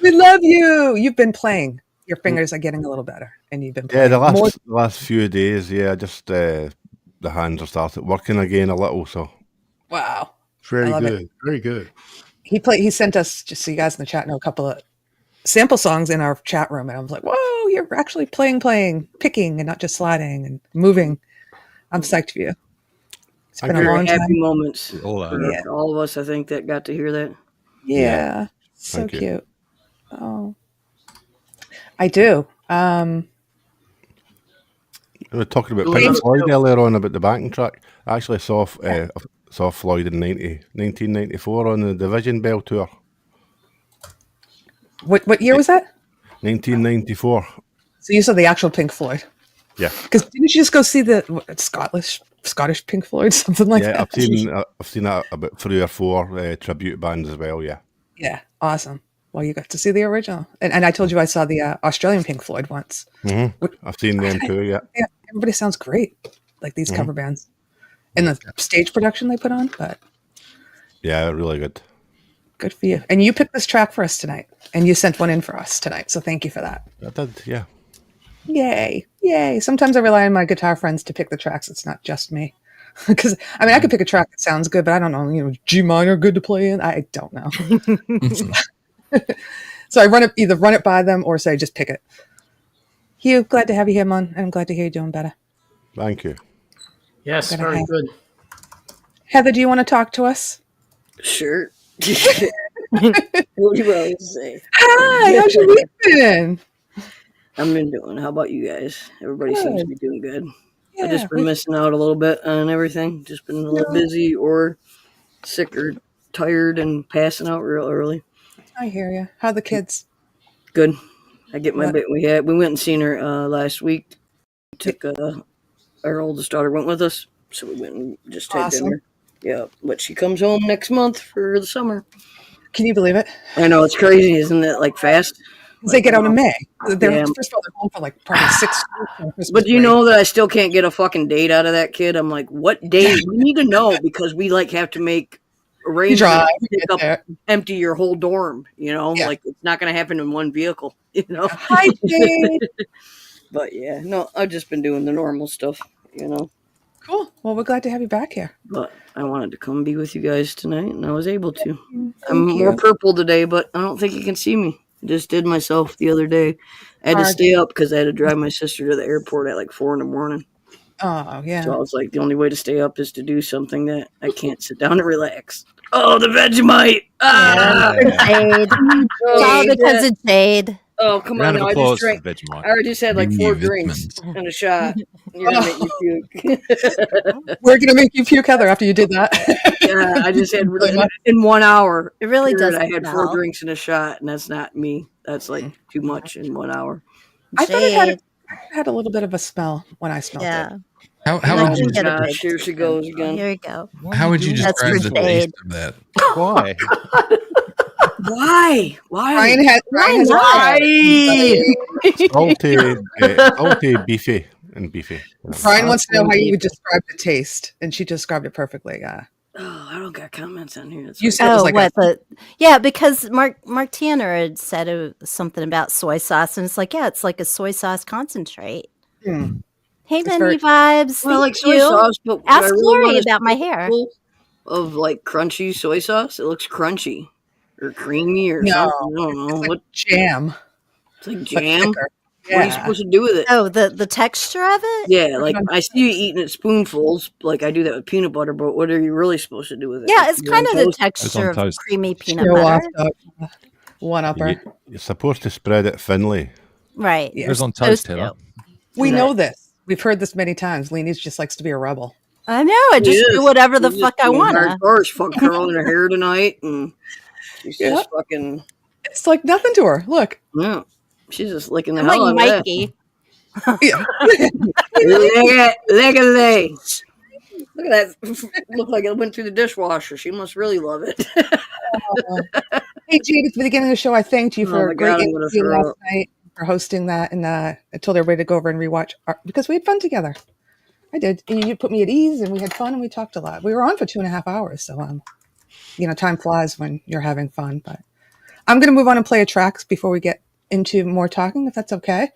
We love you. You've been playing. Your fingers are getting a little better, and you've been Yeah, playing the more. last few days, yeah, just the hands have started working again a little, so Wow. Very I love good. it. Very good. He sent us, just so you guys in the chat know, a couple of sample songs in our chat room, and I was like, whoa, you're actually playing, picking, and not just sliding and moving. I'm psyched for you. It's been a Very long time. happy moments All for all of us, I think, that got to hear that. Yeah. So Thank you. cute. Oh, I do. we were talking about James- Pink Floyd earlier on about the backing track. I actually saw Floyd in 1994 on the Division Bell tour. What year was that? 1994. So you saw the actual Pink Floyd. Yeah. Because didn't you just go see the Scottish Pink Floyd, something like that? I've seen about 3 or 4 tribute bands as well. Yeah. Yeah, awesome. Well, you got to see the original, and I told you I saw the Australian Pink Floyd once. I've seen them too. Yeah. Yeah, everybody sounds great, like these cover bands, and the stage production they put on. But Yeah, really good. good for you. And you picked this track for us tonight, and you sent one in for us tonight. So thank you for that. I did. Yeah. Yay! Sometimes I rely on my guitar friends to pick the tracks. It's not just me. Because I could pick a track that sounds good, but I don't know. G minor good to play in. I don't know. So I either run it by them or say just pick it. Hugh, glad to have you here, man, and I'm glad to hear you're doing better. Thank you. Yes, very good. Heather, do you want to talk to us? Sure. What do you always say? Hi, how's your week been? I've been doing. How about you guys? Everybody seems to be doing good. Yeah, I've just been missing out a little bit on everything. Just been a little busy or sick or tired and passing out real early. I hear you. How are the kids? Good. I get my bit. We went and seen her last week. Took our oldest daughter went with us, so we went and just had dinner. Yeah, but she comes home next month for the summer. Can you believe it? I know, it's crazy, isn't it? Like fast. They get out in May. First of all, they're home for like probably 6 weeks. But you know that I still can't get a fucking date out of that kid. I'm like, what date? We need to know because we like have to make arrangements to pick up, empty your whole dorm. Like it's not going to happen in one vehicle. Hi, Jade. But yeah, no, I've just been doing the normal stuff. Cool. Well, we're glad to have you back here. But I wanted to come be with you guys tonight, and I was able to. I'm more purple today, but I don't think you can see me. I just did myself the other day. I had to stay up because I had to drive my sister to the airport at like 4 a.m. Oh, yeah. So I was like, the only way to stay up is to do something that I can't sit down and relax. Oh, the Vegemite! Jade. It's all because of Jade. Oh, come on. I just drank. I just had like 4 drinks and a shot. You're going to make me puke. We're going to make you puke, Heather, after you did that. Yeah, I just had in 1 hour. It really does. I had 4 drinks and a shot, and that's not me. That's like too much in 1 hour. I thought it had a little bit of a smell when I smelled it. How would you here she goes again. Here we go. How would you describe the taste of that? Why? Why? Ryan has Salty, beefy, and beefy. Brian wants to know how you would describe the taste, and she described it perfectly. Oh, I don't got comments on here. You said it was like because Mark Tanner had said something about soy sauce, and it's like, it's like a soy sauce concentrate. Hey, Mindy vibes. Well, like soy sauce, but ask Laurie about my hair. Of like crunchy soy sauce, it looks crunchy or creamy or something. I don't know. It's like jam. It's like jam. What are you supposed to do with it? Oh, the texture of it? Yeah, like I see you eating it spoonfuls. Like I do that with peanut butter, but what are you really supposed to do with it? Yeah, it's kind of the texture of creamy peanut butter. One upper. You're supposed to spread it thinly. Right. It was on toast, Heather. We know this. We've heard this many times. Leenie just likes to be a rebel. I know. I just do whatever the fuck I want. Hardcore, fuck curling her hair tonight, and she's just fucking. It's like nothing to her. Look. Yeah. She's just licking the I'm hell like out Mikey. Yeah. Look at that. Look like it went through the dishwasher. She must really love it. Hey, Jade, at the beginning of the show, I thanked you for a great interview last night, for hosting that, and I told everybody to go over and rewatch because we had fun together. I did. And you put me at ease, and we had fun, and we talked a lot. We were on for 2.5 hours, so time flies when you're having fun. But I'm going to move on and play a track before we get into more talking, if that's okay,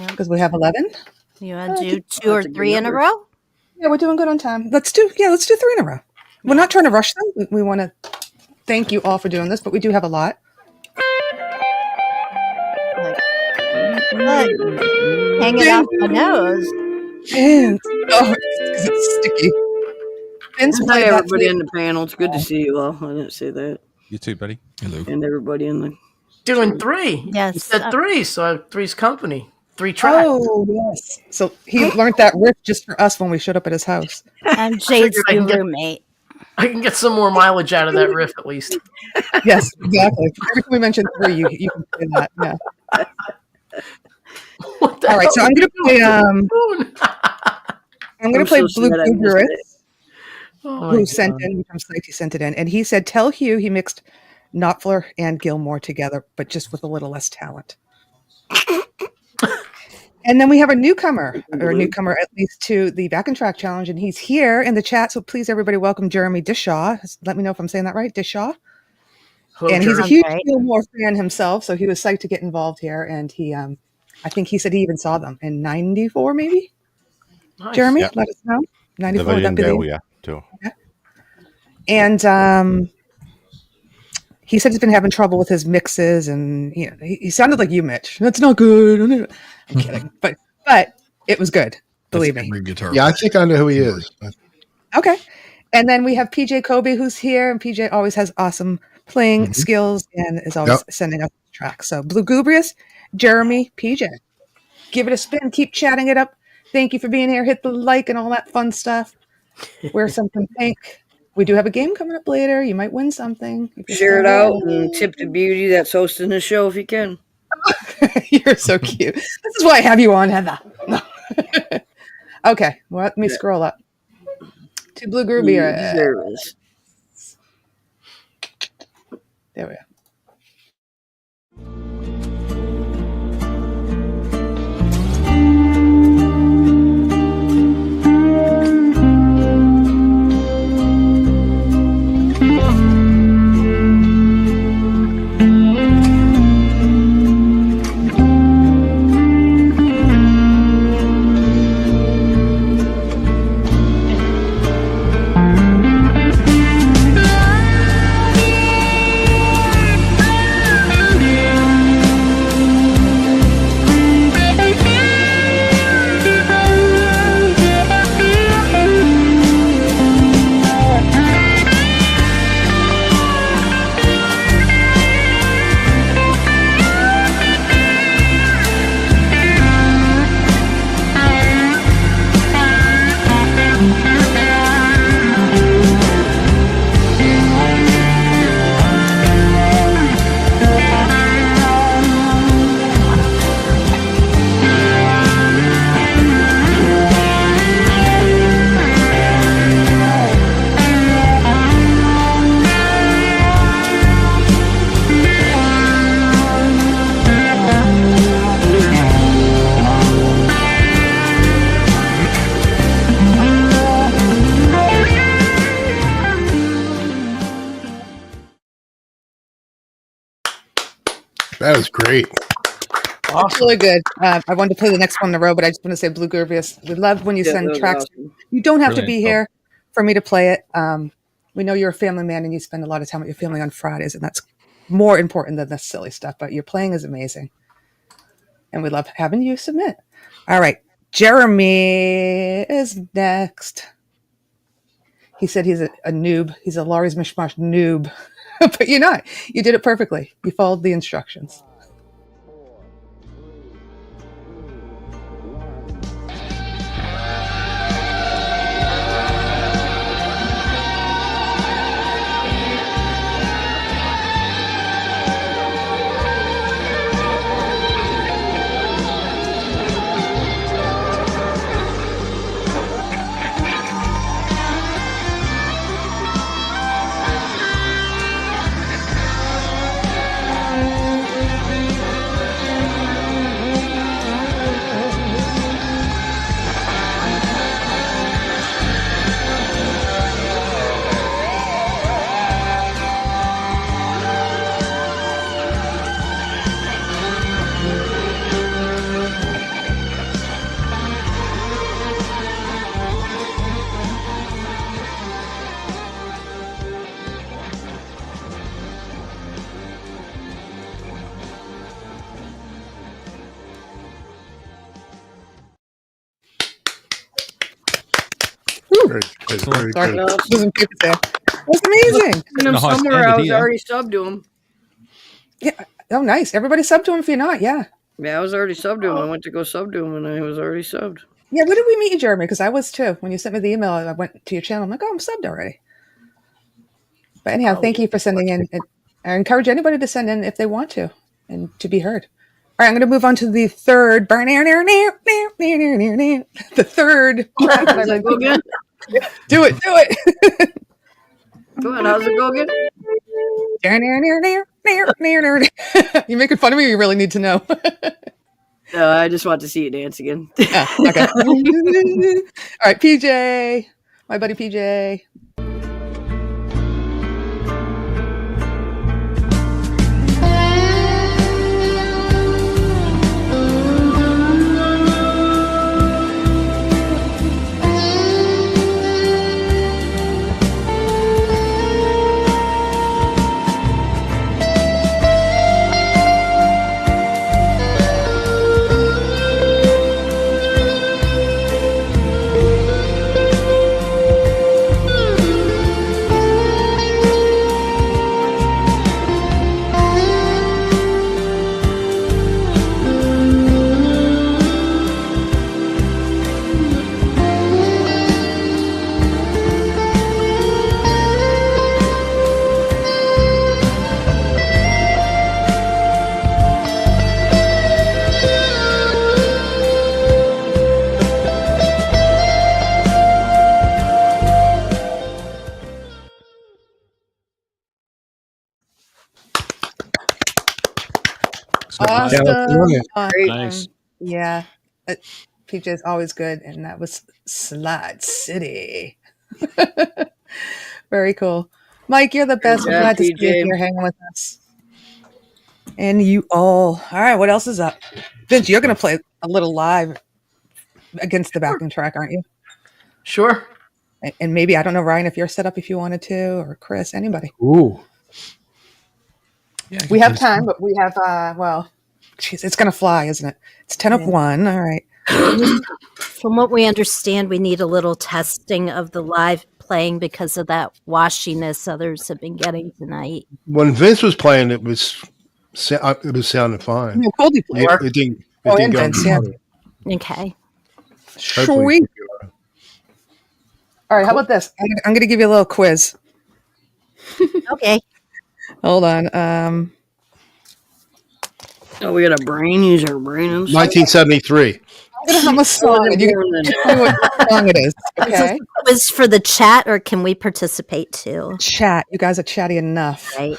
because we have 11. You want to do 2 or 3 in a row? Yeah, we're doing good on time. Let's do 3 in a row. We're not trying to rush them. We want to thank you all for doing this, but we do have a lot. Hanging off my nose. Vince. Oh, because it's sticky. Vince, hi everybody in the panel. It's good to see you all. I didn't say that. You too, buddy. Hello. And everybody in the doing 3. Yes. You said 3, so 3's company. 3 tracks. Oh, yes. So he learned that riff just for us when we showed up at his house. I'm Jade's new roommate. I can get some more mileage out of that riff at least. Yes, exactly. Every time we mention 3, you can say that. Yeah. What All right, so I'm going to play. I'm going to play so Blue sad I missed Guru, it. who sent in, which I'm psyched he sent it in, and he said, "Tell Hugh he mixed Knopfler and Gilmore together, but just with a little less talent." And then we have a newcomer at least to the Back and Track Challenge, and he's here in the chat. So please, everybody, welcome Jeremy Dishaw. Let me know if I'm saying that right, Dishaw. Hello, And he's a Jeremy. huge Right. Gilmore fan himself, so he was psyched to get involved here. And he, I think he said he even saw them in '94, maybe. Nice. Jeremy, Yep. let us know. '94, would Division that be Bell, the? yeah, too. And he said he's been having trouble with his mixes, and he sounded like you, Mitch. That's not good. I'm kidding, but it was good. Believe me. Guitar. Yeah, I think I know who he is. Okay. And then we have PJ Kobe, who's here, and PJ always has awesome playing skills and is always sending us tracks. So Blue Gubrius, Jeremy, PJ, give it a spin. Keep chatting it up. Thank you for being here. Hit the like and all that fun stuff. Wear something pink. We do have a game coming up later. You might win something. Share it out and tip the beauty that's hosting the show if you can. You're so cute. This is why I have you on, Heather. Okay, well, let me scroll up to Blue Groovy. There we go. That was great. That's really good. I wanted to play the next one in a row, but I just want to say, Blue Gurvius, we love when you send tracks. Awesome. You don't have to Brilliant. be here for me to play it. We know you're a family man and you spend a lot of time with your family on Fridays, and that's more important than the silly stuff, but your playing is amazing. And we love having you submit. All right. Jeremy is next. He said he's a noob. He's a Laurie's Mishmash noob. But you're not. You did it perfectly. You followed the instructions. Very good. Sorry. Wasn't good there. That's amazing. Him somewhere, I was already subbed to him. Yeah. Oh, nice. Everybody sub to him if you're not. Yeah. Yeah, I was already subbed to him. I went to go sub to him, and I was already subbed. Yeah. Where did we meet you, Jeremy? Because I was too. When you sent me the email, I went to your channel. I'm like, oh, I'm subbed already. But anyhow, thank you for sending in. I encourage anybody to send in if they want to and to be heard. right, I'm going to move on to the third. The third track that Does I that go again? Do it. Go ahead. How's it go again? You making fun of me? Or you really need to know. No, I just want to see you dance again. Okay. All right, PJ, my buddy PJ. Awesome. Nice. Yeah. PJ is always good. And that was Slide City. Very cool. Mike, you're the best. I'm glad to see you here hanging with us. And you all. All right. What else is up? Vince, you're going to play a little live against the backing track, aren't you? Sure. And maybe, I don't know, Ryan, if you're set up if you wanted to, or Chris, anybody. Ooh. Yeah, we have time, but we have, geez, it's going to fly, isn't it? It's 10 of 1. All right. From what we understand, we need a little testing of the live playing because of that washiness others have been getting tonight. When Vince was playing, it was sounding fine. It didn't go Vince, yeah. Okay. Sweet. All right, how about this? I'm going to give you a little quiz. Okay. Hold on. Oh, we got a brain. Use our brain. 1973. I'm going to hum a song, and you can tell me what song it is. Okay. Is for the chat, or can we participate too? Chat. You guys are chatty enough. Right.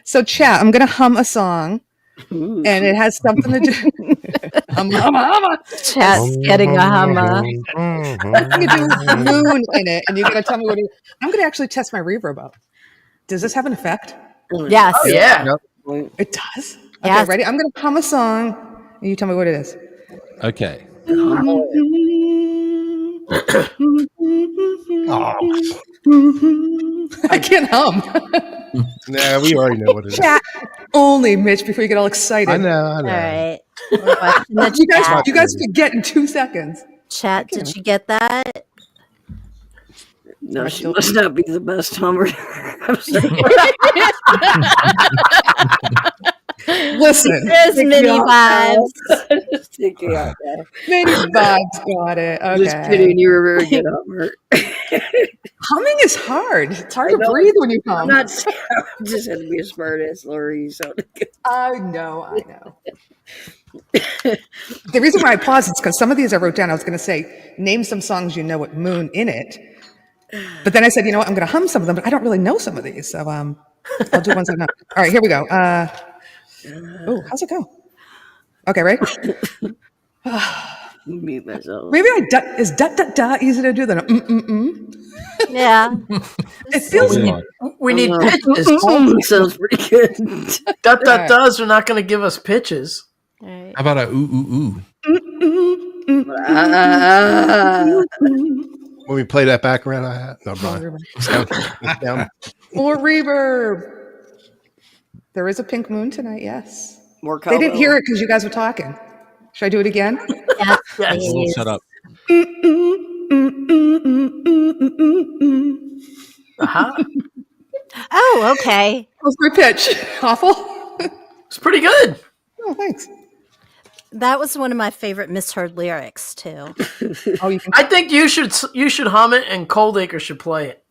So, chat, I'm going to hum a song, and it has something to do. Humma. Chat's getting a humma. Something to do with moon in it, and you're going to tell me what it is. I'm going to actually test my reverb up. Does this have an effect? Yes. Oh, yeah. It does? Yes. Okay, ready? I'm going to hum a song, and you tell me what it is. Okay. I can't hum. Nah, we already know what it is. Chat only, Mitch, before you get all excited. I know. All right. You guys forget in 2 seconds. Chat, did you get that? No, she must not be the best hummer. Listen. There's mini vibes. Mini vibes, got it. Okay. Just kidding, you were a very good hummer. Humming is hard. It's hard to breathe when you hum. I'm just had to be a smart ass, Laurie. So I know. The reason why I paused is because some of these I wrote down. I was going to say, name some songs you know with moon in it. But then I said, you know what? I'm going to hum some of them, but I don't really know some of these. So I'll do ones I know. All right, here we go. How's it go? Okay, right? Mute myself. Maybe is da easy to do than Yeah. It feels we need pitches. Sounds pretty good. Does are not going to give us pitches. Right. How about a ooh? When we play that background, I had no, Brian. Down. More reverb. There is a pink moon tonight. Yes. More. They didn't hear it because you guys were talking. Should I do it again? Yes. A little setup. Oh, okay. How's my pitch? Awful? It's pretty good. Oh, thanks. That was one of my favorite misheard lyrics too. I think you should hum it, and Coldacre should play it.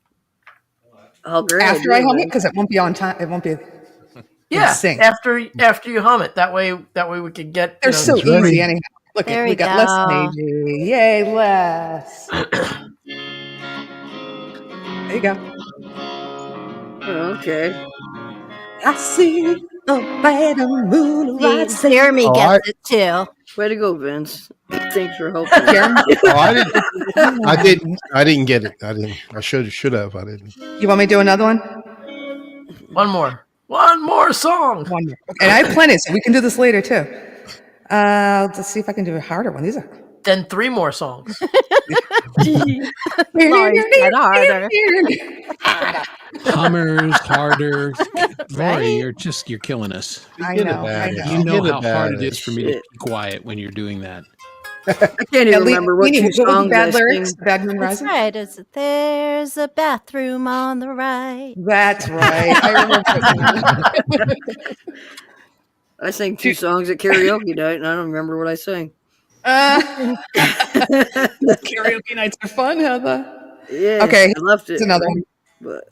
Oh, great. After I hum it, because it won't be on time. It won't be. Yeah, sing. after you hum it. That way we could get. They're so easy anyhow. Look, There we got go. Les and AJ. Yay, Les. There you go. Okay. I see a bright moonlight. See, Jeremy gets it too. Way to go, Vince. Thanks for helping. I didn't get it. I should have. I didn't. You want me to do another one? One more song. One more. And I have plenty, so we can do this later too. Let's see if I can do a harder one. These are. Then 3 more songs. Laurie said harder. Hummers, harder. Laurie, you're killing us. I know. You know how hard it is for me to be quiet when you're doing that. I can't even remember what 2 songs bad I lyrics. sing. Bad Moon That's Rising. right. There's a bathroom on the right. That's right. I remember. I sang 2 songs at karaoke night, and I don't remember what I sang. Karaoke nights are fun, Heather. Yeah. Okay. I left it. It's another one. But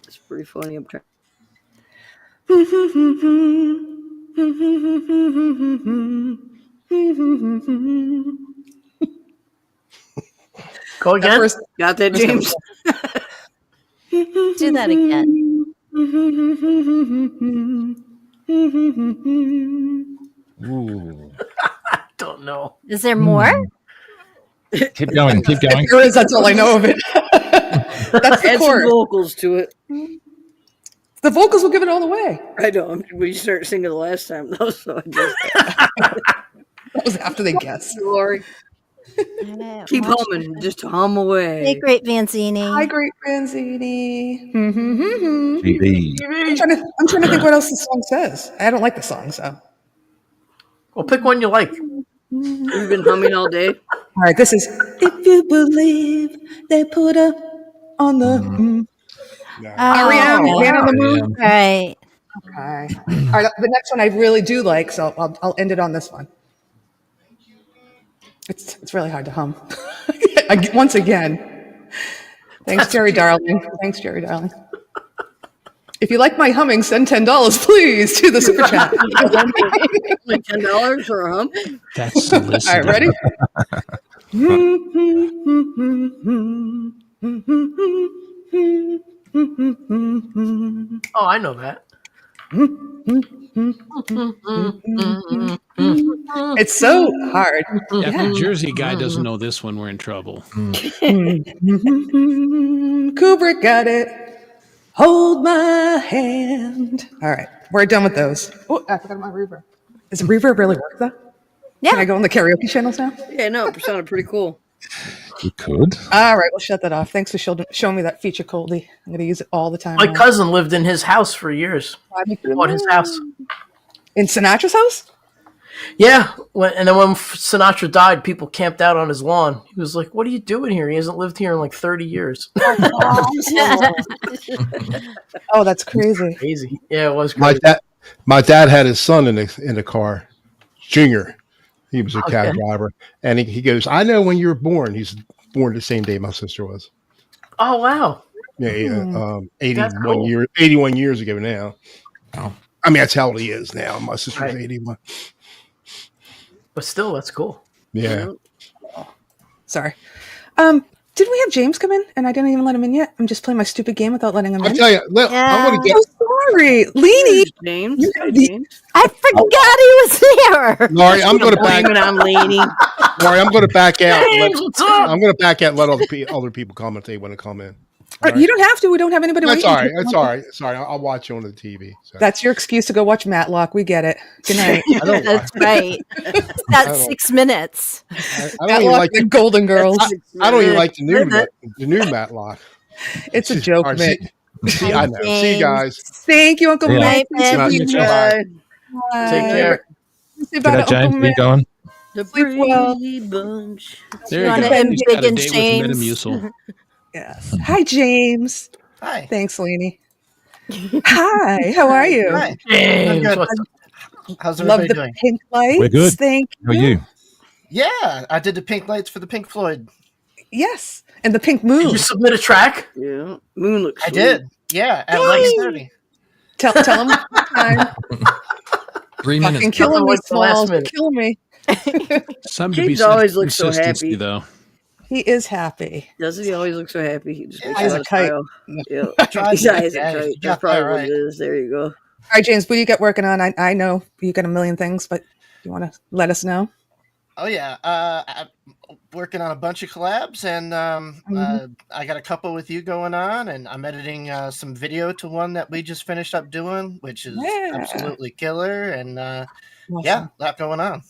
it's pretty funny. I'm trying. Go again. Got that, James? Do that again. Ooh. Don't know. Is there more? Keep going. Keep going. If there is, that's all I know of it. That's the Add chord. some vocals to it. The vocals will give it all away. I know. We started singing the last time, though, so I just. That was after they guessed. Glory. Keep humming. Just hum away. Hey, Great Vanzini. Hi, Great Vanzini. GB. I'm trying to think what else the song says. I don't like the song, so. Well, pick one you like. You've been humming all day. All right, this is If You Believe They Put Up on the R.E.M. Man on the Moon. Right. Okay. All right, the next one I really do like, so I'll end it on this one. It's really hard to hum. Once again. Thanks, Jerry Darling. Thanks, Jerry Darling. If you like my humming, send $10, please, to the super chat. Like $10 for a hum? That's solicited. All right, ready? Oh, I know that. It's so hard. If the Jersey guy doesn't know this one, we're in trouble. Kubrick got it. Hold my hand. All right, we're done with those. Oh, I forgot my reverb. Does the reverb really work though? Yeah. Can I go on the karaoke channels now? Yeah, no, it sounded pretty cool. You could. All right, we'll shut that off. Thanks for showing me that feature, Coldy. I'm going to use it all the time. My now. cousin lived in his house for years. Bought his house. In Sinatra's house? Yeah, and then when Sinatra died, people camped out on his lawn. He was like, "What are you doing here? He hasn't lived here in like 30 years." Oh, that's crazy. Crazy. Yeah, it was crazy. My dad had his son in the car, Junior. He was a cab driver, and he goes, "I know when you were born." He's born the same day my sister was. Oh wow! Yeah, 81 cool. 81 years ago now. Wow. I mean, that's how old he is now. My sister's 81. But still, that's cool. Yeah. Sorry. Did we have James come in? And I didn't even let him in yet. I'm just playing my stupid game without letting him in. I'll tell you. Look, I'm going to get. I'm sorry. Leenie. James. I forgot he was there. Laurie, I'm going to back. Blame it on Leenie. Laurie, I'm going to back out. James, what's up? I'm going to back out and let other people comment if they want to come in. You don't have to. We don't have anybody That's waiting. all right. That's all right. Sorry, I'll watch you on the TV. So. That's your excuse to go watch Matlock. We get it. Good night. That's right. That's 6 minutes. I don't even Matlock like the Golden Girls. I don't even like the new Matlock. It's a joke, All right, Mitt. See, I know. See you guys. Thank you, Uncle Mitt. Bye. Take care. Say bye to G'day, James. Uncle Where you Mitt. going? The Sleep well. Brady Bunch. There You you wanna go. end He's big got a and date with James? Metamucil. Yes. Hi, James. Hi. Thanks, Leenie. Hi. How are you? Hi. James, Good. what's up? How's Love everybody the doing? pink lights. We're good. Thank How are you. you? Yeah, I did the pink lights for the Pink Floyd. Yes. And the pink moon. Did you submit a track? Yeah. Moon looks I sweet. did. Yeah, at Yay. 11:30. Tell him time. 3 minutes. Fucking killing me, Like the last Smalls. You're minute. killing me. Some to be James said always for looks so consistency, happy. though. He is happy. Doesn't he always look so happy? He just makes Eyes me a want to kite. smile. No. Yeah. Tried His to- eyes yeah, are you tight. got That's probably that what right. it is. There you go. All right, James, what do you get working on? I know you got a million things, but you want to let us know? Oh yeah, I'm working on a bunch of collabs, and I got a couple with you going on, and I'm editing some video to one that we just finished up doing, which is absolutely killer, and yeah, a lot going on.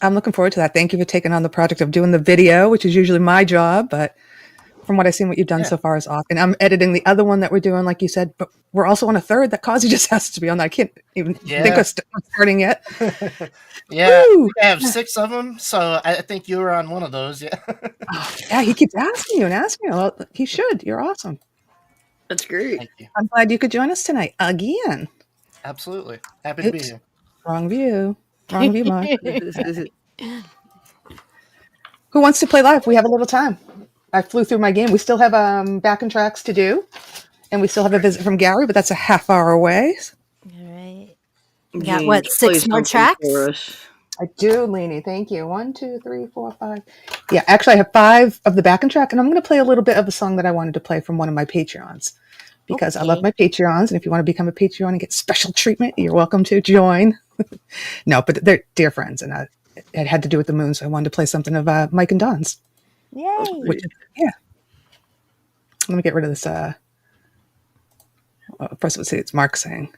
I'm looking forward to that. Thank you for taking on the project of doing the video, which is usually my job, but from what I've seen, what you've done so far is awesome. And I'm editing the other one that we're doing, like you said, but we're also on a third that Kazi just has to be on. I can't even think of starting yet. Yeah, I have 6 of them, so I think you were on one of those. Yeah. Yeah, he keeps asking you and asking you. Well, he should. You're awesome. That's great. Thank you. I'm glad you could join us tonight again. Absolutely. Happy to be here. Wrong view. Wrong view, Mark. Who wants to play live? We have a little time. I flew through my game. We still have backing tracks to do, and we still have a visit from Gary, but that's a half hour away. All right. We got what, Play 6 more something tracks? for us. I do, Leenie. Thank you. 1, 2, 3, 4, 5. Yeah, actually, I have 5 of the backing track, and I'm going to play a little bit of a song that I wanted to play from one of my Patreons because I love my Patreons, and if you want to become a Patreon and get special treatment, you're welcome to join. No, but they're dear friends, and it had to do with the moon, so I wanted to play something of Mike and Don's. Yay! Yeah. Let me get rid of this. First, let's see. It's Mark saying,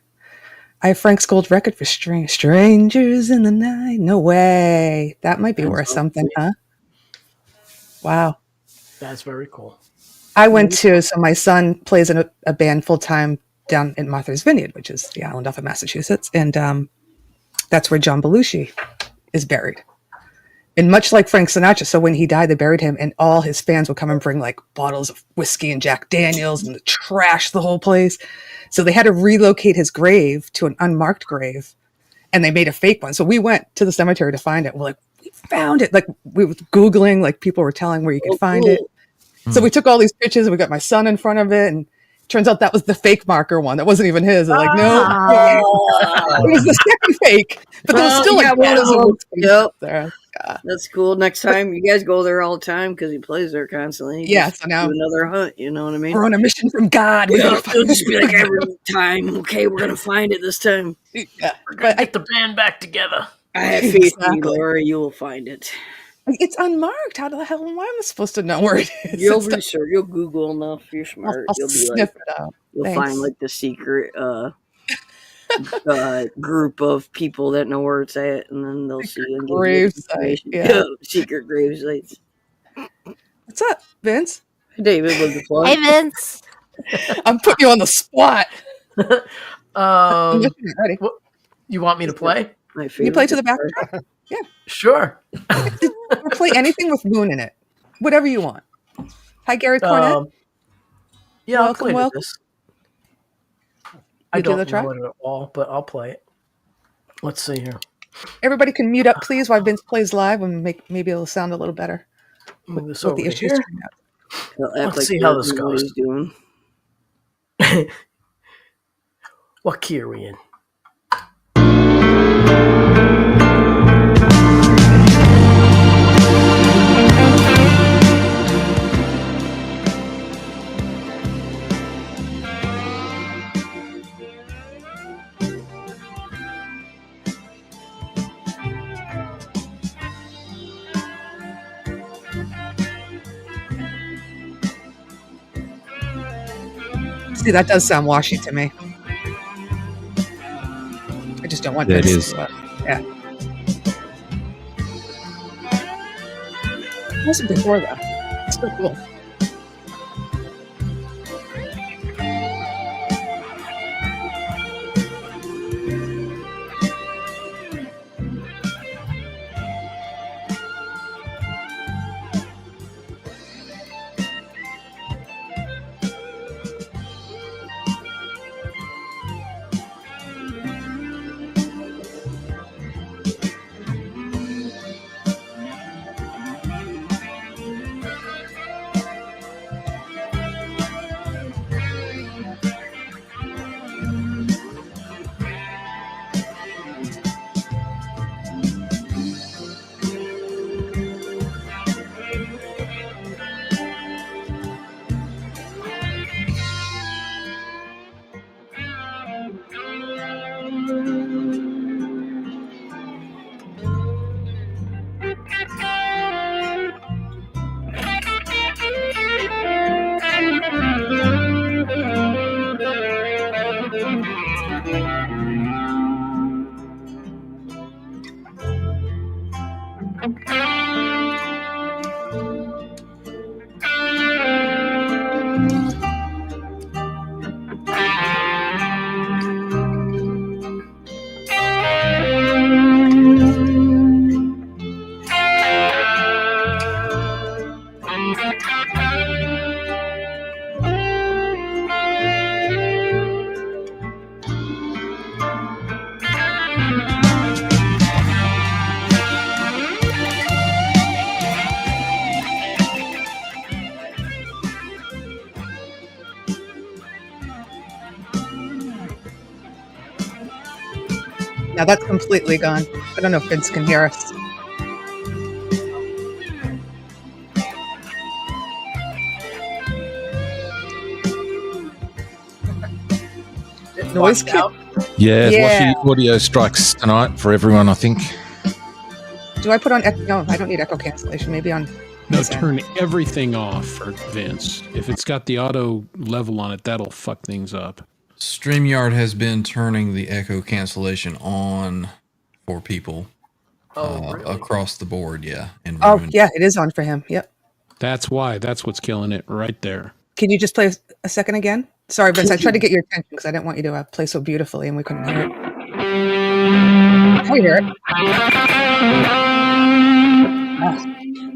"I have Frank's gold record for Strangers in the Night." No way. That might be worth something, huh? Wow. That's very cool. I went to, so my son plays in a band full time down in Martha's Vineyard, which is the island off of Massachusetts. And that's where John Belushi is buried. And much like Frank Sinatra, so when he died, they buried him, and all his fans would come and bring like bottles of whiskey and Jack Daniels and trash the whole place. So they had to relocate his grave to an unmarked grave, and they made a fake one. So we went to the cemetery to find it. We're like, we found it. Like we were Googling, like people were telling where you could find it. So we took all these pictures, and we got my son in front of it, and turns out that was the fake marker one. That wasn't even his. They're like, no, it was the second fake. But there was still like Yep. there. That's cool. Next time you guys go there all the time because he plays there constantly. Yeah, Just so now do another hunt. You know what I mean? we're on a mission from God. Yeah, it'll just be like every time. Okay, we're gonna find it this time. Yeah, We're gonna get the band back together. I have faith in you, Laurie. You will find it. It's unmarked. How the hell am I supposed to know where it is? You'll research. You'll Google enough. You're smart. I'll You'll be sniff like, it out. you'll Thanks. find like the secret group of people that know where it's at, and then they'll see and give you grave site, information. yeah. Secret grave sites. What's up, Vince? Hey, David, what's the plug? Hey, Vince. I'm putting you on the spot. Ready? You want me to play? You play to the back? Yeah. Sure. Or play anything with moon in it. Whatever you want. Hi, Gary Cornett. Yeah, I'll play welcome. this. I You do don't the know track? it at all, but I'll play it. Let's see here. Everybody can mute up, please, while Vince plays live, and maybe it'll sound a little better. Move this With over the to issues here. turned out. Let's see how this What goes. he's doing. What key are we in? See, that does sound washy to me. I just don't want That Vince is. to, yeah. It wasn't before though. It's so cool. Now that's completely gone. I don't know if Vince can hear us. Noise out. Yeah, Washy audio strikes tonight for everyone, I think. Do I put on echo? No, I don't need echo cancellation. Maybe on. No, turn everything off for Vince. If it's got the auto level on it, that'll fuck things up. StreamYard has been turning the echo cancellation on for people across the board. Yeah. Yeah, it is on for him. Yep. That's why. That's what's killing it right there. Can you just play a second again? Sorry, Vince. I tried to get your attention because I didn't want you to play so beautifully and we couldn't hear it. I hear it. Oh,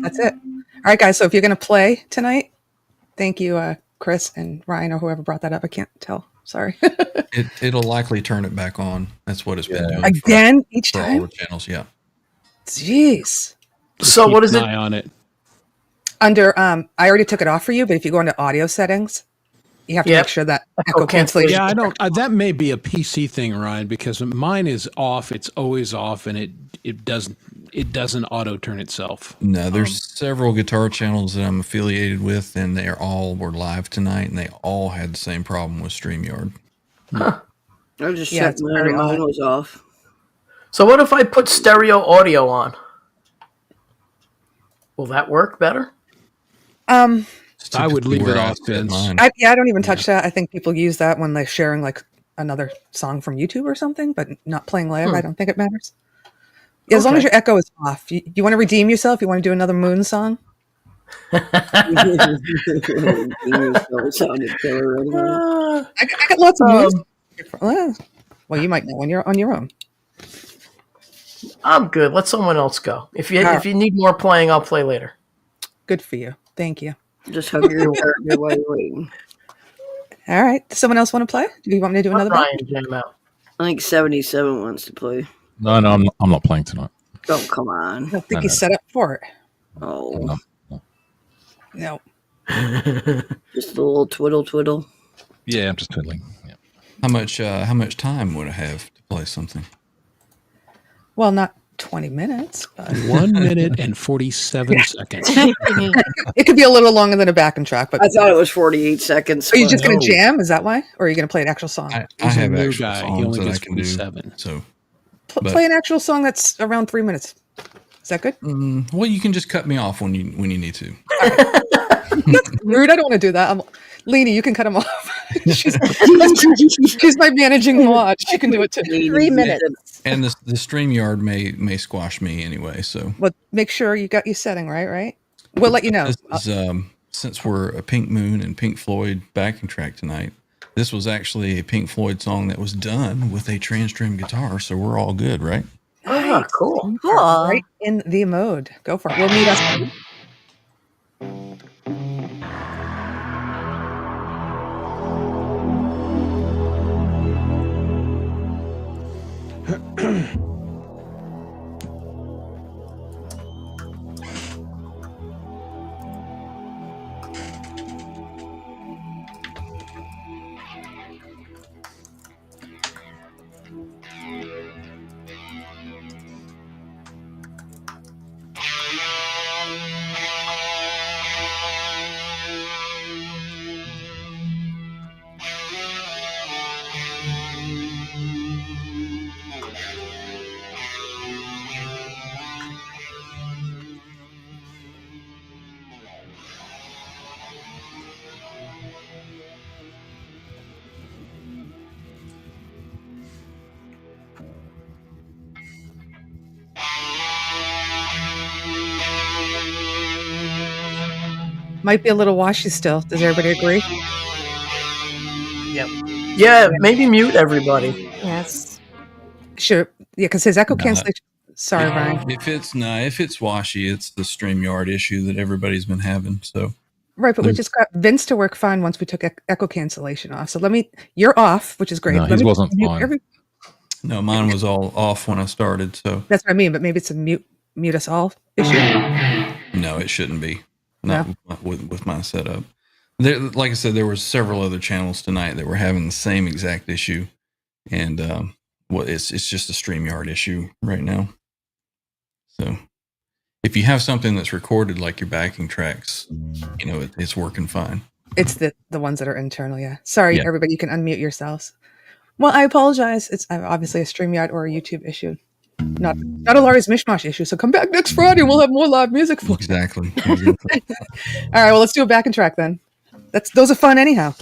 that's it. All right, guys. So if you're going to play tonight, thank you, Chris and Ryan or whoever brought that up. I can't tell. Sorry. It'll likely turn it back on. That's what it's been doing again each for time. all the channels. Yeah. Jeez. So what is it? On it. Under I already took it off for you, but if you go into audio settings, you have to make sure that echo cancellation. Yeah, I don't. That may be a PC thing, Ryan, because mine is off. It's always off, and it doesn't auto turn itself. No, there's several guitar channels that I'm affiliated with, and they were live tonight, and they all had the same problem with StreamYard. Huh. I just checked mine was off. So what if I put stereo audio on? Will that work better? I would leave it off, Vince. I don't even touch that. I think people use that when they're sharing like another song from YouTube or something, but not playing live. I don't think it matters. Yeah, as long as your echo is off. You want to redeem yourself? You want to do another Moon song? I got lots of moons. Well, you might know when you're on your own. I'm good. Let someone else go. If you need more playing, I'll play later. Good for you. Thank you. Just hug your partner while you're waiting. All right. Does someone else want to play? Do you want me to do another one? Jam out. I think 77 wants to play. No, I'm not playing tonight. Oh, come on. I think he's set up for it. Oh. No. Just a little twiddle. Yeah, I'm just twiddling. Yeah. How much time would I have to play something? Well, not 20 minutes. But 1 minute and 47 seconds. It could be a little longer than a backing track, but I thought it was 48 seconds. Are you just going to jam? Is that why? Or are you going to play an actual song? I have actual guy. songs He only that gets I can do. 47. So play an actual song that's around 3 minutes. Is that good? Well, you can just cut me off when you need to. That's rude. I don't want to do that. Leenie, you can cut him off. she's my managing mod. She can do it too. 3 minutes. And the StreamYard may squash me anyway. So, but make sure you got your setting right. We'll let you know. This is, since we're a Pink Moon and Pink Floyd backing track tonight, this was actually a Pink Floyd song that was done with a Transstream guitar. So we're all good, right? Ah, cool. Right in the mode. Go for it. We'll meet us. Might be a little washy still. Does everybody agree? Yep. Yeah, maybe mute everybody. Yes. Sure. Yeah, because his echo cancellation. Sorry, Ryan. If it's washy, it's the StreamYard issue that everybody's been having. So right, but we just got Vince to work fine once we took echo cancellation off. So you're off, which is great. No, his wasn't fine. No, mine was all off when I started. So that's what I mean. But maybe it's a mute us all issue. No, it shouldn't be. Not with my setup. There, like I said, there were several other channels tonight that were having the same exact issue, and well, it's just a StreamYard issue right now. So if you have something that's recorded like your backing tracks, it's working fine. It's the ones that are internal, yeah. Sorry, everybody, you can unmute yourselves. Well, I apologize. It's obviously a StreamYard or a YouTube issue. Not a Laurie's Mishmash issue. So come back next Friday. We'll have more live music for you. Exactly. All right, well, let's do a backing track then. Those are fun anyhow.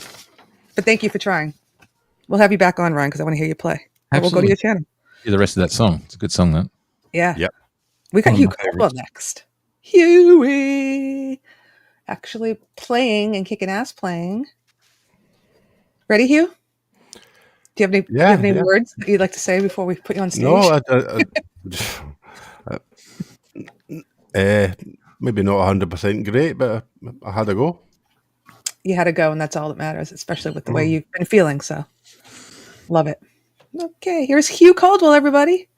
But thank you for trying. We'll have you back on, Ryan, because I want to hear you play. We'll go to your channel. Hear the rest of that song. It's a good song, that. Yeah. Yep. We got Hugh Caldwell next. Huey. Actually playing and kicking ass playing. Ready, Hugh? Do you have any words that you'd like to say before we put you on stage? No, maybe not 100% great, but I had a go. You had to go, and that's all that matters, especially with the way you've been feeling. So, love it. Okay, here's Hugh Caldwell, everybody.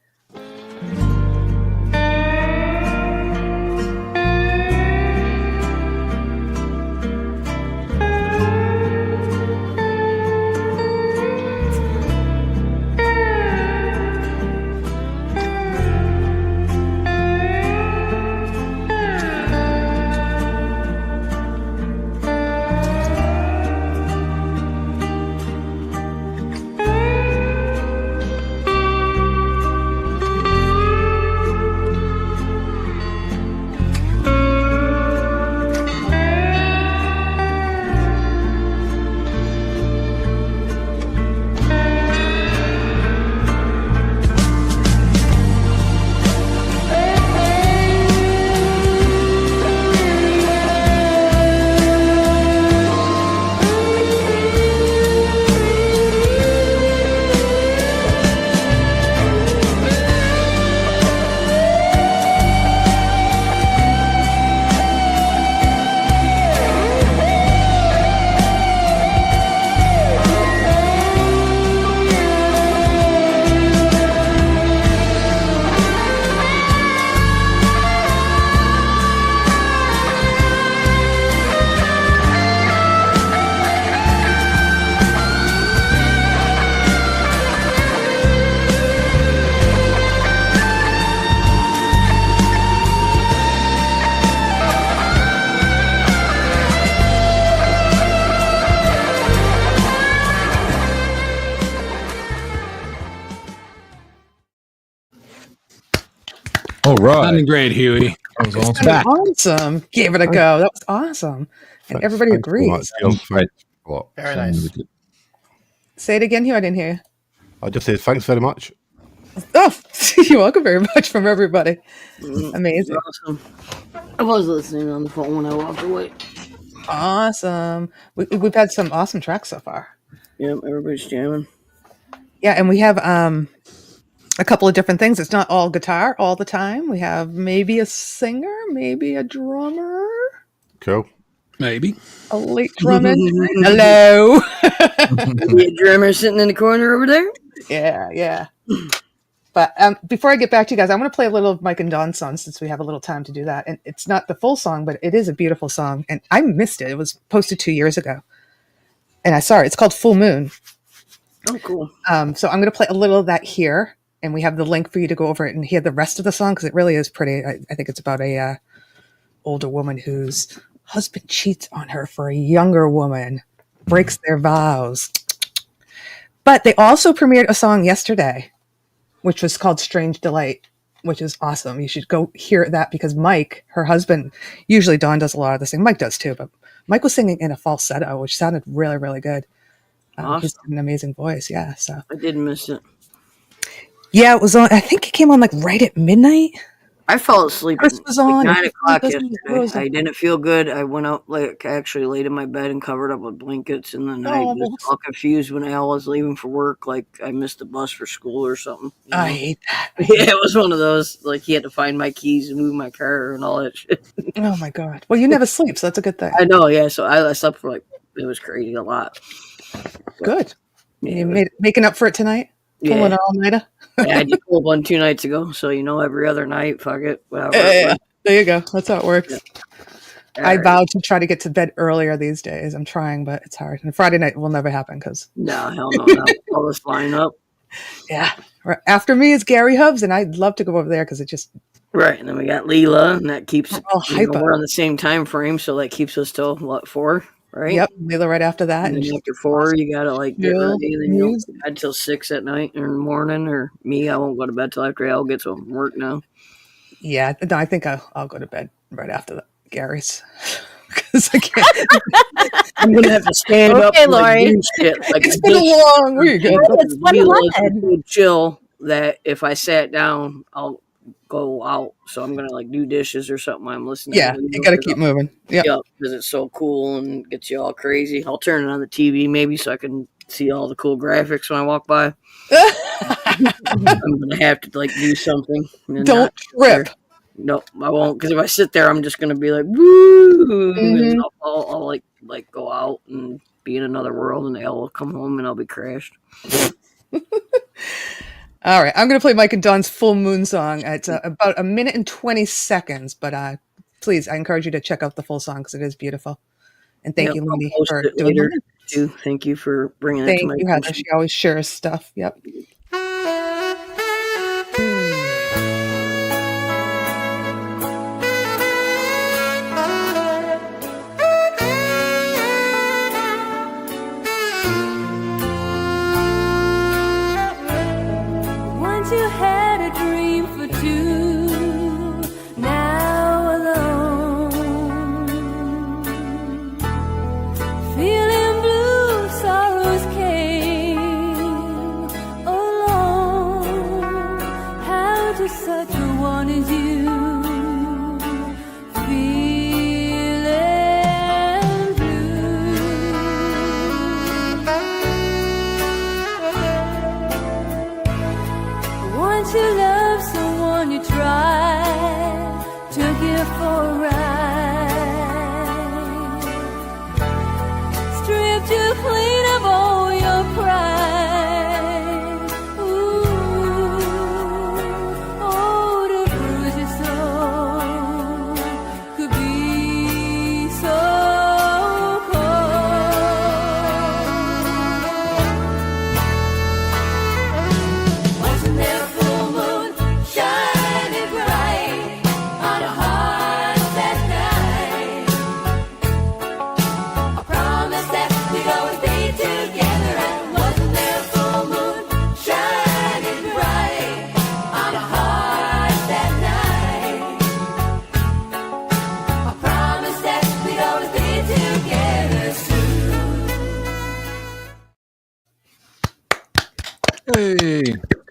All right. Sounding great, Huey. That was awesome. That was awesome. Give it a go. That was awesome. And everybody agrees. Very nice. Say it again, Hugh. I didn't hear you. I just said thanks very much. Oh, you're welcome very much from everybody. Amazing. Awesome. I was listening on the phone when I walked away. Awesome. We've had some awesome tracks so far. Yep, everybody's jamming. Yeah, and we have a couple of different things. It's not all guitar all the time. We have maybe a singer, maybe a drummer. Cool. Maybe. A late drummer. Hello. Maybe a drummer sitting in the corner over there. Yeah. But before I get back to you guys, I want to play a little of Mike and Don's song since we have a little time to do that. And it's not the full song, but it is a beautiful song. And I missed it. It was posted 2 years ago. And I saw it. It's called Full Moon. Oh, cool. So I'm going to play a little of that here. And we have the link for you to go over it and hear the rest of the song because it really is pretty. I think it's about a older woman whose husband cheats on her for a younger woman, breaks their vows. But they also premiered a song yesterday, which was called Strange Delight, which is awesome. You should go hear that because Mike, her husband, usually Dawn does a lot of this thing. Mike does too, but Mike was singing in a falsetto, which sounded really, really good. Awesome. He's got an amazing voice. Yeah. So I did miss it. Yeah, it was on. I think it came on like right at midnight. I fell asleep Chris was on. like 9 o'clock Chris yesterday. I didn't feel good. I went out, like, I actually laid in my bed and covered up with blankets, and then I was all confused when I was leaving for work, like I missed the bus for school or something. I hate that. Yeah, it was one of those, like, he had to find my keys and move my car and all that shit. Oh my god. Well, you never sleep, so that's a good thing. I know, yeah. So I slept for, like, it was crazy a lot. Good. Yeah, You making up for it tonight? Pulling an all-nighter? Yeah, I did pull one 2 nights ago, so every other night, fuck it. Yeah. There you go. That's how it works. Yeah. I vow to try to get to bed earlier these days. I'm trying, but it's hard. And Friday night will never happen because no, hell no, no. All this line up. Yeah. After me is Gary Hubbs, and I'd love to go over there because it just right. And then we got Leela, and that keeps we're on hyper. the same time frame, so that keeps us till what, 4, right? Yep, Leela right after that, And and then she's after 4, awesome. you gotta like get Chill, ready, and then you don't go to bed till 6 at night or in the morning. Or me, I won't go to bed till after Al gets home from work now. Yeah, no, I think I'll go to bed right after Gary's. Because I can't. I'm gonna have to stand up. Okay, Laurie. Do shit. Like It's been a long week. It's 1:11. so chill that if I sat down, I'll go out. So I'm gonna like do dishes or something. I'm listening. Yeah, you got to keep moving. Yeah, because it's so cool and gets you all crazy. I'll turn it on the TV maybe so I can see all the cool graphics when I walk by. I'm gonna have to like do something. Don't trip. No, I won't. Because if I sit there, I'm just gonna be like, woo, and I'll like go out and be in another world, and Al will come home, and I'll be crashed. All right, I'm gonna play Mike and Don's Full Moon song. It's about 1 minute and 20 seconds, but please, I encourage you to check out the full song because it is beautiful. And thank you, Leenie, for doing that. Too. Thank you for bringing that to my attention. Heather. She always shares stuff. Yep. Once you had a dream for two, now alone, feeling blue, sorrows came alone. How does such a one as you feeling blue? Once you love someone, you try to give for a ride, stripped you clean of all your pride. Ooh, oh, to bruise your soul could be so cold. Wasn't there a full moon shining bright on our hearts that night? I promised that we'd always be together. And wasn't there a full moon shining bright on our hearts that night? I promised that we'd always be together soon. Hey,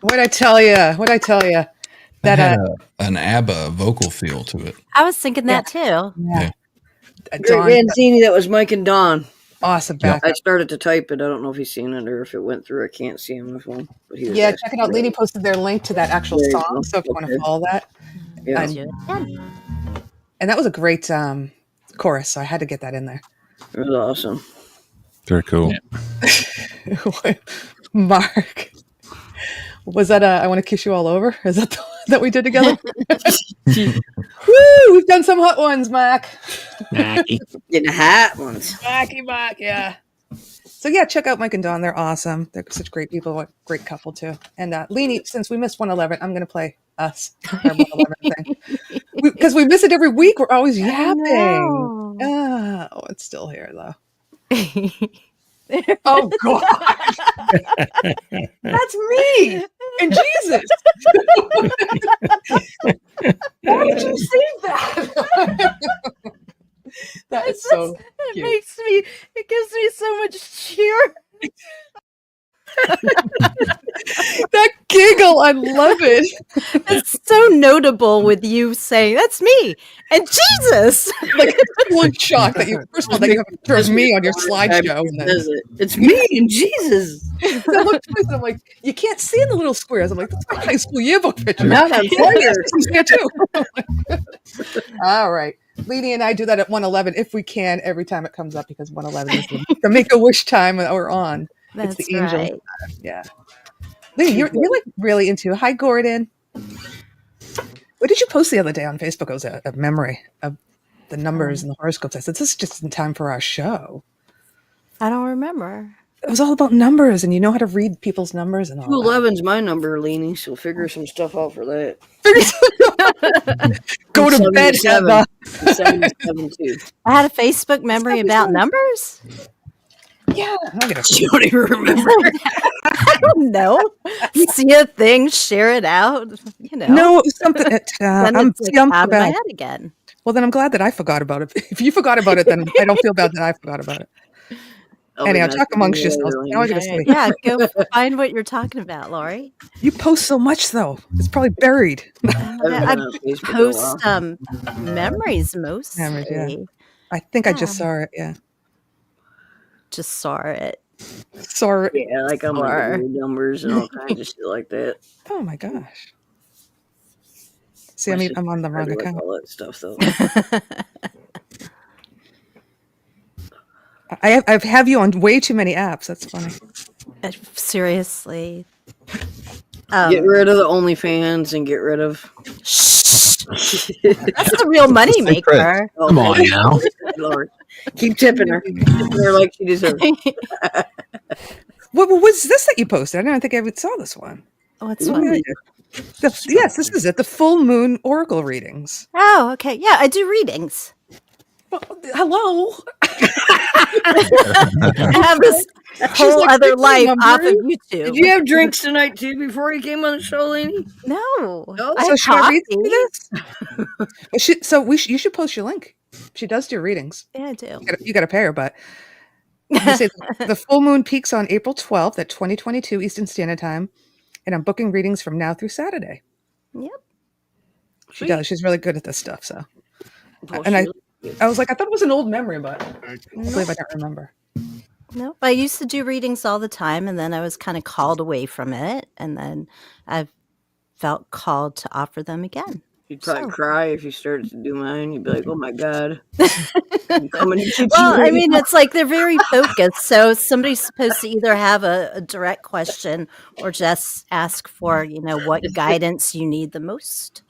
What'd I tell you? That That had an ABBA vocal feel to it. I was thinking that too. Yeah. Don Vanzini, that was Mike and Don. Awesome I backup. started to type it. I don't know if he's seen it or if it went through. I can't see on my phone. But he was Yeah, asking check it out. about Leenie posted their link to that actual There you song, go. so if you want to Okay. follow that. Yeah. And that was a great chorus, so I had to get that in there. It was awesome. very cool. Mark, was that I Want to Kiss You All Over? Is that the one that we did together? Woo! We've done some hot ones, Mark. Getting hot ones. Mark, yeah. So yeah, check out Mike and Don. They're awesome. They're such great people. What a great couple too. And Leenie, since we missed 111, I'm going to play us our 111 thing because we miss it every week. We're always yapping. Oh, it's still here though. Oh God, that's me and Jesus. Why did you say that? That is so cute. It gives me so much cheer. That giggle, I love it. It's so notable with you saying that's me and Jesus. Like one shock that you first of all that you have a picture of me on your slideshow. And then, it's me and Jesus. I looked twice and I'm like, you can't see in the little squares. I'm like, that's my high school yearbook picture. Not on fire. Here too. All right. Leenie and I do that at 111 if we can every time it comes up because 111 is the Make-A-Wish time that we're on. That's it's the angel. right. Yeah. Leenie, you're like really into. Hi, Gordon. What did you post the other day on Facebook? It was a memory of the numbers and the horoscopes. I said, this is just in time for our show. I don't remember. it was all about numbers, and you know how to read people's numbers and all. 211's my number, Leenie. So figure some stuff out for that. Go to bed, Heather. 77 too. I had a Facebook memory about numbers. Yeah, you don't even remember. I don't know. See a thing, share it out. You know. No, it was something. I'm out of my head again. Well, then I'm glad that I forgot about it. If you forgot about it, then I don't feel bad that I forgot about it. Anyhow, talk amongst yourselves. Yeah, go find what you're talking about, Laurie. You post so much, though. It's probably buried. I post memories mostly. Memories, yeah. I think I just saw it. Yeah. Just saw it. Saw it. Yeah, like I'm like numbers and all kinds of shit like that. Oh my gosh. See, I'm on the wrong account. All that stuff, though. I have you on way too many apps. That's funny. Seriously. Get rid of the OnlyFans and get rid of. That's the real money maker. Come on now. Lord. Keep tipping her. Keep tipping her like she deserves. What was this that you posted? I don't think I even saw this one. What's one? Yes, this is it. The full moon oracle readings. Oh, okay. Yeah, I do readings. Well, hello. I have this whole other life off of YouTube. Did you have drinks tonight too before you came on the show, Leenie? No. So should I read this? You should post your link. She does do readings. Yeah, I do. You got to pay her, but you say the full moon peaks on April 12th at 2022 Eastern Standard Time, and I'm booking readings from now through Saturday. Yep. She does. She's really good at this stuff. So, and I was like, I thought it was an old memory, but I believe I don't remember. No, I used to do readings all the time, and then I was kind of called away from it, and then I felt called to offer them again. You'd probably cry if you started to do mine. You'd be like, "Oh my god!" I mean, it's like they're very focused. So somebody's supposed to either have a direct question or just ask for, what guidance you need the most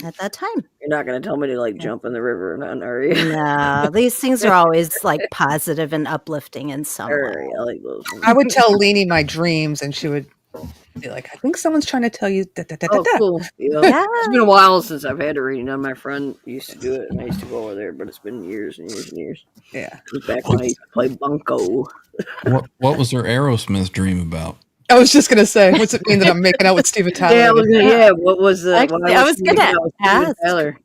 at that time. You're not going to tell me to jump in the river or nothing, are you? No, these things are always positive and uplifting in some way. I like those. I would tell Leenie my dreams, and she would be like, I think someone's trying to tell you that. Cool. Yeah. It's been a while since I've had a reading. My friend used to do it, and I used to go over there, but it's been years and years and years. Yeah. It was back when I used to play bunco. What was their Aerosmith dream about? I was just gonna say, what's it mean that I'm making out with Steven Tyler? What was the? Actually, I was gonna ask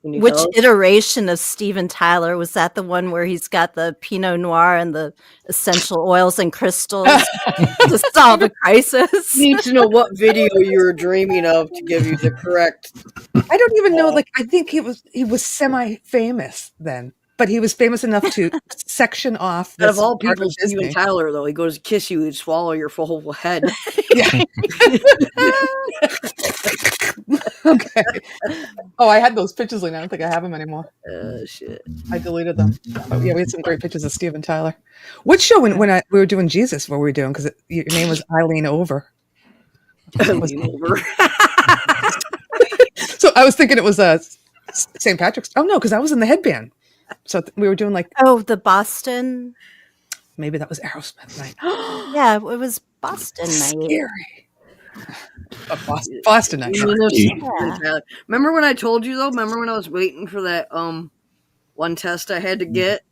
which iteration of Steven Tyler was that? The one where he's got the Pinot Noir and the essential oils and crystals to solve a crisis. You need to know what video you were dreaming of to give you the correct. I don't even know. I think he was semi-famous then. But he was famous enough to section off. Out of all people, Steven Tyler, though, he goes to kiss you, he'd swallow your full head. Yeah. Okay. Oh, I had those pictures, Lena. I don't think I have them anymore. Shit. I deleted them. But yeah, we had some great pictures of Steven Tyler. What show when we were doing Jesus? What were we doing? Because your name was Eileen Over. Eileen Over. So I was thinking it was St. Patrick's. Oh no, because I was in the headband. So we were doing the Boston. Maybe that was Aerosmith night. Yeah, it was Boston night. Scary. Boston night. Yeah. Remember when I told you though? Remember when I was waiting for that one test I had to get,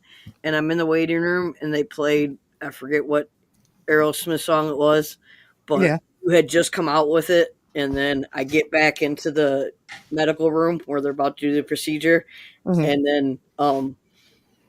and I'm in the waiting room and they played, I forget what Aerosmith song it was, but you had just come out with it, and then I get back into the medical room where they're about to do the procedure, and then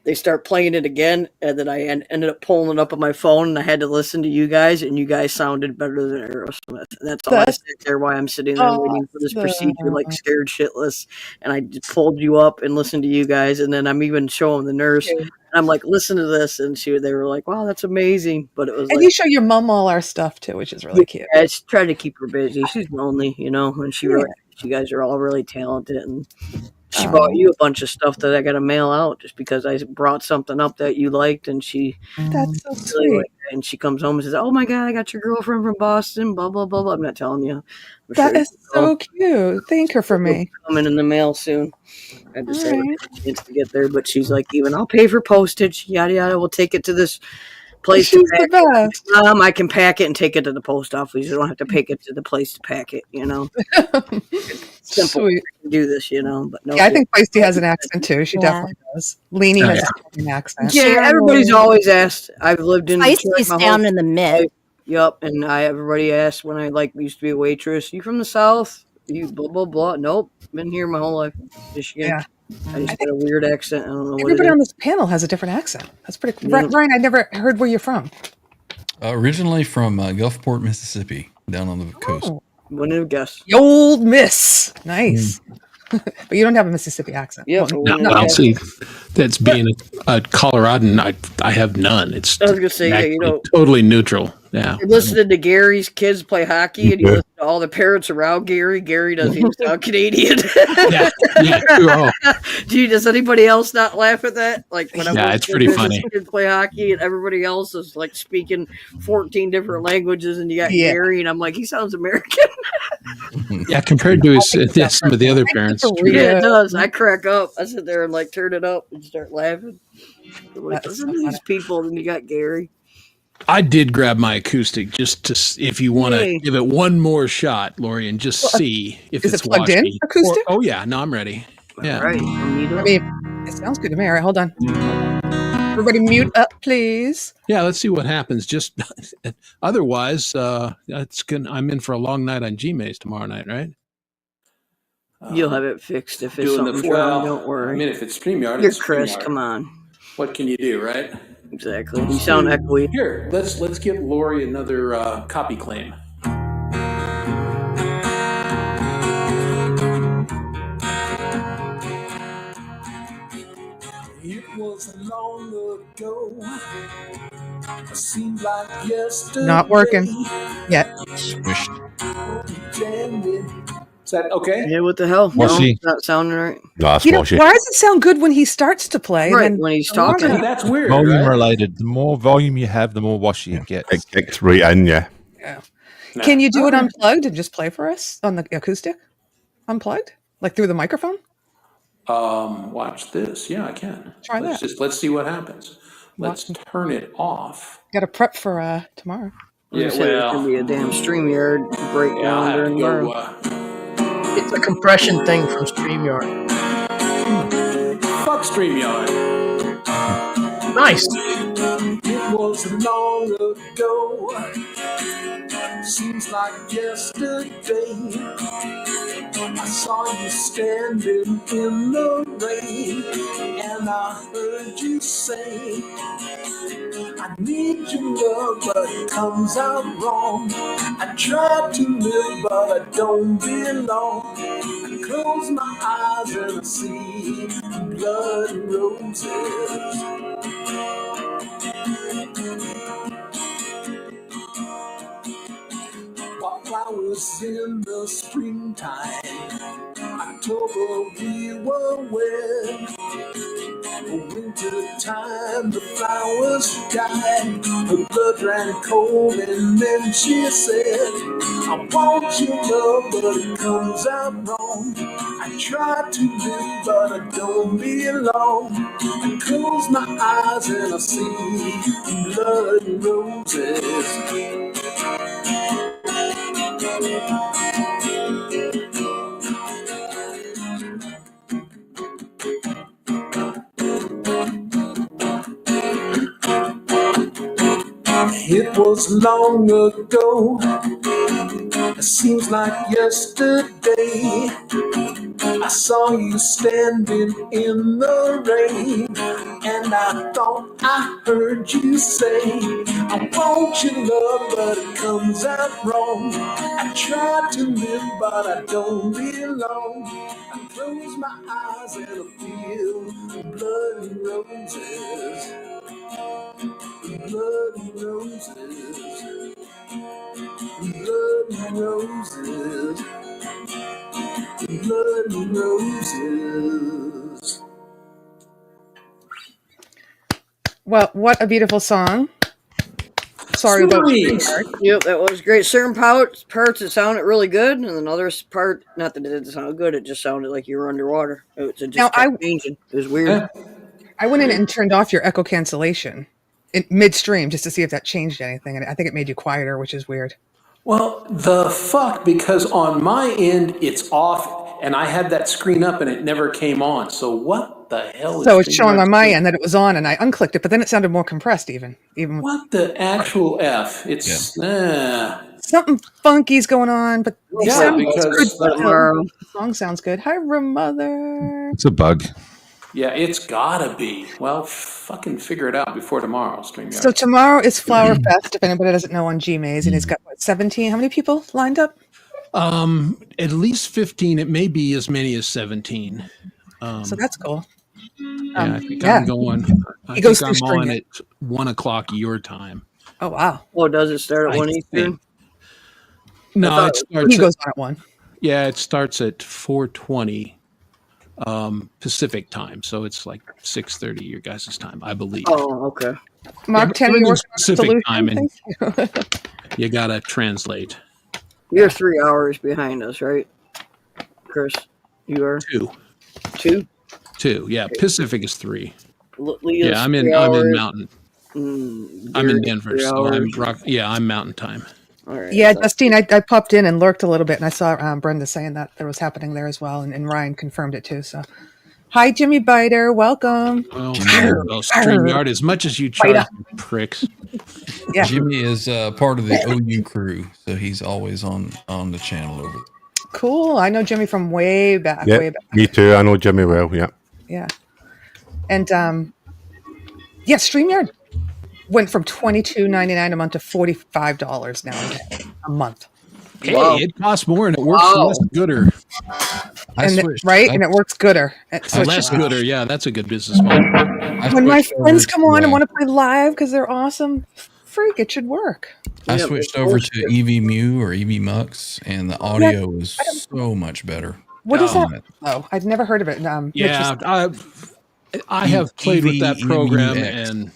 they start playing it again, and then I ended up pulling it up on my phone, and I had to listen to you guys, and you guys sounded better than Aerosmith. And that's all I sit there while I'm sitting there waiting for this procedure, scared shitless. And I just pulled you up and listened to you guys, and then I'm even showing the nurse. And I'm like, listen to this, and they were like, wow, that's amazing. But it was and you show your mom all our stuff too, which is really cute. I tried to keep her busy. She's lonely, and you guys are all really talented, and she bought you a bunch of stuff that I got to mail out just because I brought something up that you liked, and that's so sweet. And she comes home and says, "Oh my god, I got your girlfriend from Boston." Blah blah blah blah. I'm not telling you. That is so cute. Thank her for me. Coming in the mail soon. I just had a chance to get there, but she's like, "Even I'll pay for postage. Yada yada. We'll take it to this place She's to pack the it. I can pack it and take it to the post office. You don't have to take it to the place to pack it, It's simple. Sweet. I can do this, but no. Yeah, I think Feisty has an accent too. She Yeah. definitely does. Leenie has an accent. Yeah, Sharon everybody's will- always asked. I've lived in Detroit Feisty's my down whole in the mid. life. Yep, and everybody asked when I used to be a waitress. You from the South? You blah blah blah. Nope, been here my whole life. Michigan. Yeah. I just got a weird accent. I don't know what Everybody it on is. this panel has a different accent. That's pretty cool. Yeah. Ryan, I never heard where you're from. Originally from Gulfport, Mississippi, down on the coast. Wouldn't have guessed. The old Miss. Nice. But you don't have a Mississippi accent. Yep. Well, Well, see, that's being a Coloradan. I have none. It's I was gonna say, actually totally neutral. Yeah. You're listening to Gary's kids play hockey, and you listen to all the parents around Gary. Gary doesn't even sound Canadian. Yeah. Oh. Does anybody else not laugh at that? Like when It's pretty funny. Kids play hockey, and everybody else is like speaking 14 different languages, and you got Gary, and I'm like, he sounds American. Yeah, compared to some of the other parents. Yeah, it does. I crack up. I sit there and turn it up and start laughing. I'm like, listen to these people, and you got Gary. I did grab my acoustic just to, if you want to give it one more shot, Laurie, and just see if is it's it plugged in washy. acoustic? Oh yeah, no, I'm ready. Yeah. All right. I mean, it sounds good to me. All right, hold on. Everybody mute up, please. Yeah, let's see what happens. Just otherwise, I'm in for a long night on Gmaze tomorrow night, right? You'll have it fixed if it's doing something wrong. Don't worry. I mean, if it's StreamYard, You're it's Chris. StreamYard. Come on. What can you do, right? Exactly. You sound echoey. Here, let's give Laurie another copy claim. It was long ago. It seemed like yesterday. Not working yet. Is that okay? Yeah, what the hell? Washy. No, it's not sounding right. No, that's Why washy. does it sound good when he starts to play? Right, and then when he's talking. That's weird. Volume right? related. The more volume you have, the more washy it gets. It kicks right in, yeah. Can you do it unplugged and just play for us on the acoustic? Unplugged? Like through the microphone? Watch this. Yeah, I can. Try that. Let's see what happens. Let's turn it off. Got to prep for tomorrow. Yeah, it's gonna be a damn StreamYard breakdown during tomorrow. It's a compression thing from StreamYard. Fuck StreamYard. Nice. It was long ago. Seems like yesterday. I saw you standing in the rain, and I heard you say, I need your love, but it comes out wrong. I try to live, but I don't belong. I close my eyes and I see blood and roses. While flowers in the springtime, October we were wed. Winter time, the flowers died. Her blood ran cold, and then she said, I want your love, but it comes out wrong. I try to live, but I don't belong. I close my eyes and I see blood and roses. It was long ago. It seems like yesterday. I saw you standing in the rain, and I thought I heard you say, I want your love, but it comes out wrong. I try to live, but I don't belong. I close my eyes and I feel blood and roses. Blood and roses. Blood and roses. Blood and roses. Well, what a beautiful song. Sorry about StreamYard. Yep, that was great. Certain parts it sounded really good, and then other part, not that it didn't sound good, it just sounded like you were underwater. It just Now, kept changing. It was weird. I went in and turned off your echo cancellation. midstream just to see if that changed anything, and I think it made you quieter, which is weird. Well, the fuck, because on my end it's off, and I had that screen up and it never came on. So what the hell? So it's showing on my end that it was on, and I unclicked it, but then it sounded more compressed. Even what the actual f? It's something funky's going on, but the sound because the song sounds good. Hi, Mother. It's a bug. Yeah, it's gotta be. Well, fucking figure it out before tomorrow, StreamYard. So tomorrow is Flower Fest, if anybody doesn't know, on Gmaze, and he's got, 17? How many people lined up? At least 15. It may be as many as 17. So that's cool. I think I'm going. He goes through I'm on string at 1:00 your time. Oh, wow. Well, does it start at 1 Eastern? No, it starts. He goes on at 1. Yeah, it starts at 4:20 Pacific time, so it's like 6:30 your guys' time, I believe. Oh, okay. Mark, 10 you're working on Pacific solution. time, and Thank you. you gotta translate. You're 3 hours behind us, right, Chris? You are 2. 2. 2. Yeah, Pacific is 3. Leah's Yeah, I'm in Mountain. I'm in Denver, so I'm Mountain time. All right, Yeah, Justine, I popped in and lurked a little bit, and I saw Brenda saying that there was happening there as well, and Ryan confirmed it too. So, hi, Jimmy Biter, welcome. Well, StreamYard, as much as you charge, pricks. Yeah. Jimmy is part of the OU crew, so he's always on the channel over there. Cool. I know Jimmy from way back. Yeah, Way back. me too. I know Jimmy well. Yeah. Yeah. And StreamYard went from $22.99 a month to $45 now a month. Hey, it costs more and it works less gooder. And it works gooder. Less gooder, yeah, that's a good business model. When my friends come on and want to play live because they're awesome, freak, it should work. I switched over to EV or EV Mux, and the audio is so much better. What is that? Oh, I've never heard of it. I have played with that program, and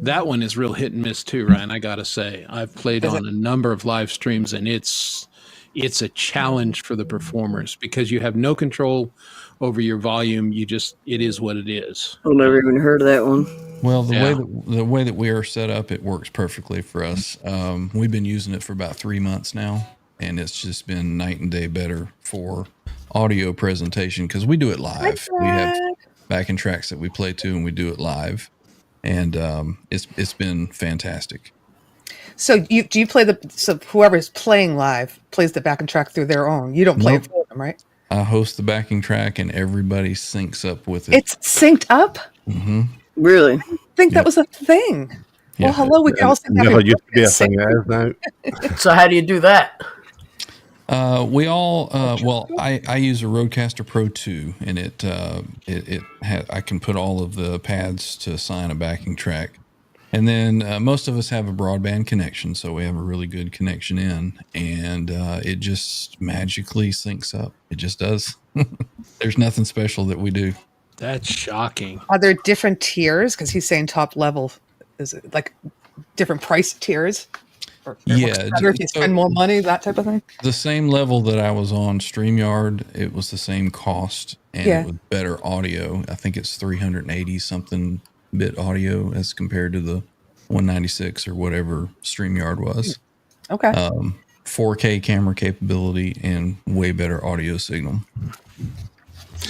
that one is real hit and miss too, Ryan. I gotta say, I've played on a number of live streams, and it's a challenge for the performers because you have no control over your volume. It is what it is. I've never even heard of that one. Well, the way that we are set up, it works perfectly for us. We've been using it for about 3 months now, and it's just been night and day better for audio presentation because we do it live. We have backing tracks that we play to, and we do it live, and it's been fantastic. So do you play whoever's playing live plays the backing track through their own? You don't play it for them, right? I host the backing track, and everybody syncs up with it. It's synced up? Mm-hmm. Really? I think that was a thing. Yeah. Well, hello, we can all sing It used to be a thing that is now. So how do you do that? We all I use a Rodecaster Pro 2, and I can put all of the pads to assign a backing track, and then most of us have a broadband connection, so we have a really good connection in, and it just magically syncs up. It just does. There's nothing special that we do. That's shocking. Are there different tiers? Because he's saying top level. Is it like different price tiers? Or if you spend more money, that type of thing? The same level that I was on StreamYard, it was the same cost, and it was better audio. I think it's 380 something bit audio as compared to the 196 or whatever StreamYard was. Okay. 4K camera capability and way better audio signal.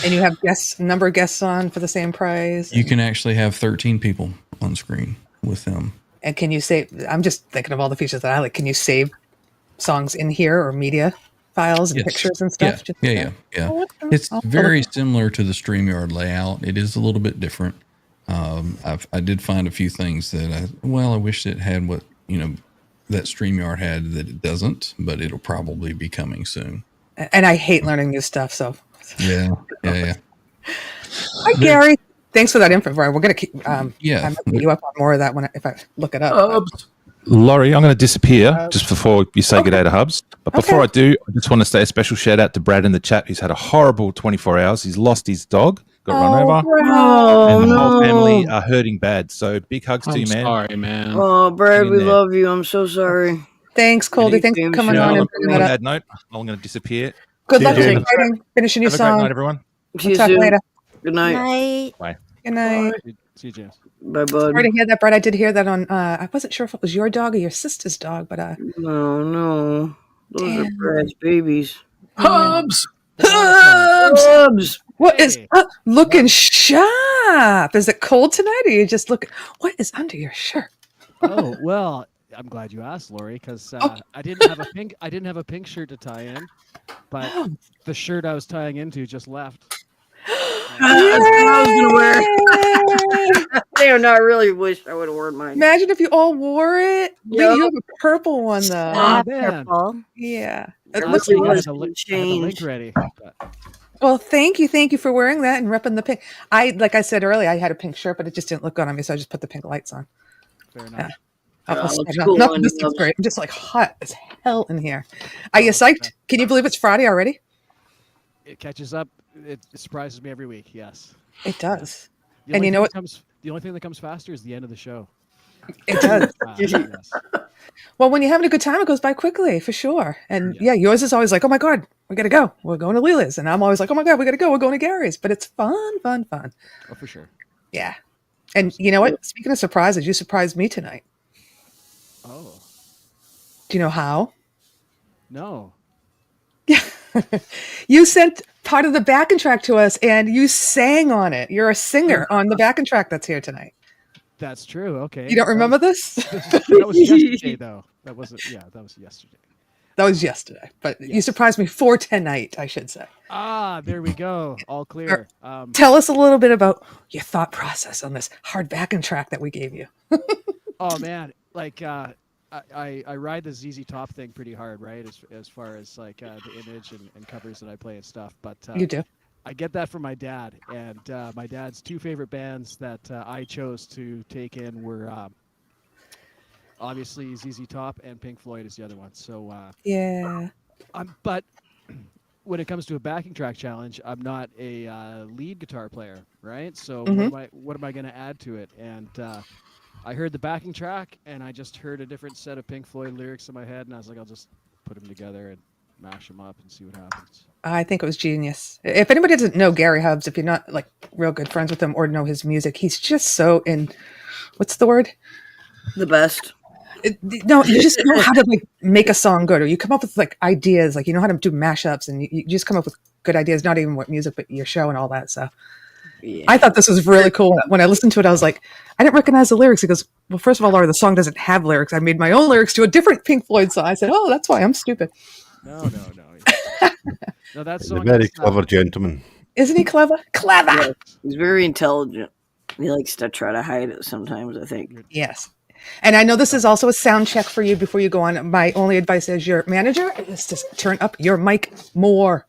And you have number of guests on for the same price? You can actually have 13 people on screen with them. And can you save? I'm just thinking of all the features that I like. Can you save songs in here or media files and pictures and stuff? Yeah. It's very similar to the StreamYard layout. It is a little bit different. I did find a few things that I wish it had what that StreamYard had that it doesn't, but it'll probably be coming soon. And I hate learning new stuff, so yeah. Hi, Gary. Thanks for that info, Brian. We're gonna keep. I'm gonna put you up on more of that if I look it up. Laurie, I'm going to disappear just before you say good day to Hubs. But before I do, I just want to say a special shout out to Brad in the chat. He's had a horrible 24 hours. He's lost his dog, got run over, and the whole family are hurting bad. So big hugs to you, man. Sorry, man. Oh, Brad, we love you. I'm so sorry. Thanks, Coldy. Thanks for coming on. On a bad note, I'm going to disappear. Good luck in finishing your song. Have a great night, everyone. We'll talk later. Good night. Bye. Good night. See you, James. Bye, bud. Sorry to hear that, Brett. I did hear that on. I wasn't sure if it was your dog or your sister's dog, but no, those are damn. Brad's babies. Hubs. Hubs. What is looking sharp? Is it cold tonight, or you just looking? What is under your shirt? Oh well, I'm glad you asked, Laurie, because I didn't have a pink shirt to tie in, but the shirt I was tying into just left. That's what I was gonna wear. Damn, no, I really wish I would have worn mine. Imagine if you all wore it. Lee, you have a purple one though. Oh, man. Purple. Yeah, It it looks I had awesome. the link ready. But. Well, thank you for wearing that and repping the pink. Like I said earlier, I had a pink shirt, but it just didn't look good on me, so I just put the pink lights on. Fair enough. This looks great. I'm just like hot as hell in here. Are you psyched? Can you believe it's Friday already? It catches up. It surprises me every week. Yes, it does. And you know what? The only thing that comes faster is the end of the show. It does. Yes. Well, when you're having a good time, it goes by quickly, for sure. And yeah, yours is always like, oh my God, we got to go. We're going to Leela's. And I'm always like, oh my God, we got to go. We're going to Gary's. But it's fun. Oh, for sure. Yeah. And you know what? Speaking of surprises, you surprised me tonight. Oh. Do you know how? No. Yeah. You sent part of the backing track to us and you sang on it. You're a singer on the backing track that's here tonight. That's true. Okay. You don't remember this? That was yesterday, though. That was yesterday. That was yesterday. But you surprised me for tonight, I should say. Ah, there we go. All clear. Tell us a little bit about your thought process on this hard backing track that we gave you. Oh, man. Like, I ride the ZZ Top thing pretty hard, right? As far as like the image and covers that I play and stuff. But you do. I get that from my dad, and my dad's two favorite bands that I chose to take in were obviously ZZ Top and Pink Floyd is the other one. So yeah. But when it comes to a backing track challenge, I'm not a lead guitar player, right? So what am I going to add to it? And I heard the backing track, and I just heard a different set of Pink Floyd lyrics in my head, and I was like, I'll just put them together and mash them up and see what happens. I think it was genius. If anybody doesn't know Gary Hubbs, if you're not like real good friends with him or know his music, he's just so what's the word? The best. No, you just know how to like make a song good, or you come up with like ideas, like you know how to do mashups, and you just come up with good ideas, not even what music, but your show and all that. So yeah. I thought this was really cool. When I listened to it, I was like, I didn't recognize the lyrics. He goes, well, first of all, Laurie, the song doesn't have lyrics. I made my own lyrics to a different Pink Floyd song. I said, oh, that's why I'm stupid. No. No, that song. He's a very clever gentleman. Isn't he clever? Clever. Yeah, he's very intelligent. He likes to try to hide it sometimes, I think. Yes. And I know this is also a sound check for you before you go on. My only advice as your manager is to turn up your mic more.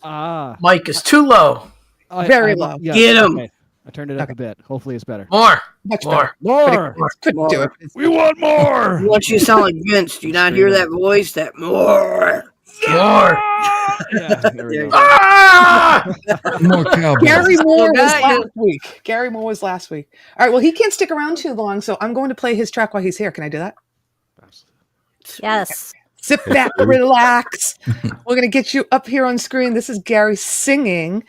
Mic is too low. Very low. Yes, Get him. Okay. I turned it up a bit. Hopefully it's better. More. Much more. Better. Couldn't do it. We want more. He wants you to sound like Vince. Do you not hear that voice? That more. More. Yeah, there we go. More cowbell. Gary Moore was last week. Gary Moore was last week. All right. Well, he can't stick around too long, so I'm going to play his track while he's here. Can I do that? Yes. Sit back, relax. We're going to get you up here on screen. This is Gary singing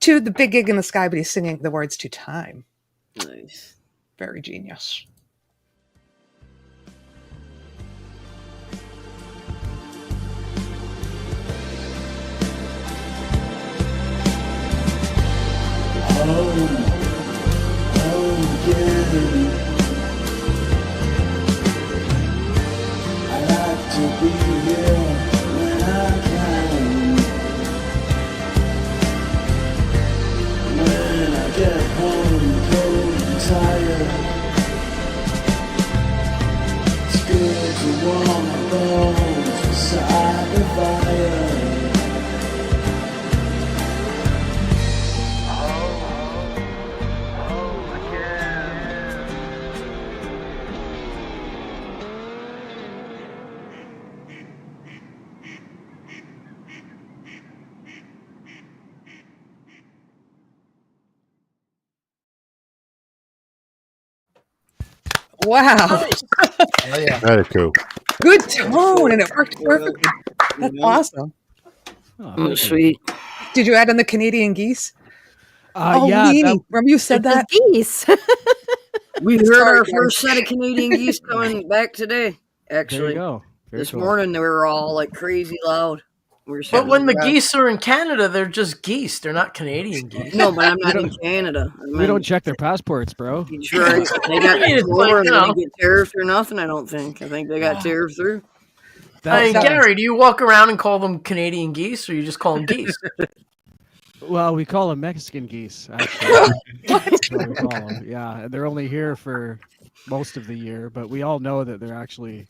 to the big gig in the sky, but he's singing the words to time. Nice. Very genius. I like to be here when I can. When I get home cold and tired, it's good to warm my bones beside the fire. Wow. Oh, yeah. Very cool. Good tone, and it worked perfectly. That's awesome. Oh, sweet. Did you add in the Canadian geese? Leenie, remember you said that? Geese. We heard Sorry, our guys. first set of Canadian geese coming back today. There Actually, you go. Very this cool. morning they were all like crazy loud. But when the geese are in Canada, they're just geese. They're not Canadian geese. No, but I'm not in Canada. We don't check their passports, bro. Sure, they got I mean, it's over like, and you they know. didn't get tariffed or nothing. I don't think. I think they got tariffed through. I mean, Gary, do you walk around and call them Canadian geese, or you just call them geese? Well, we call them Mexican geese, actually. That's what we call them. Yeah, and they're only here for most of the year, but we all know that they're actually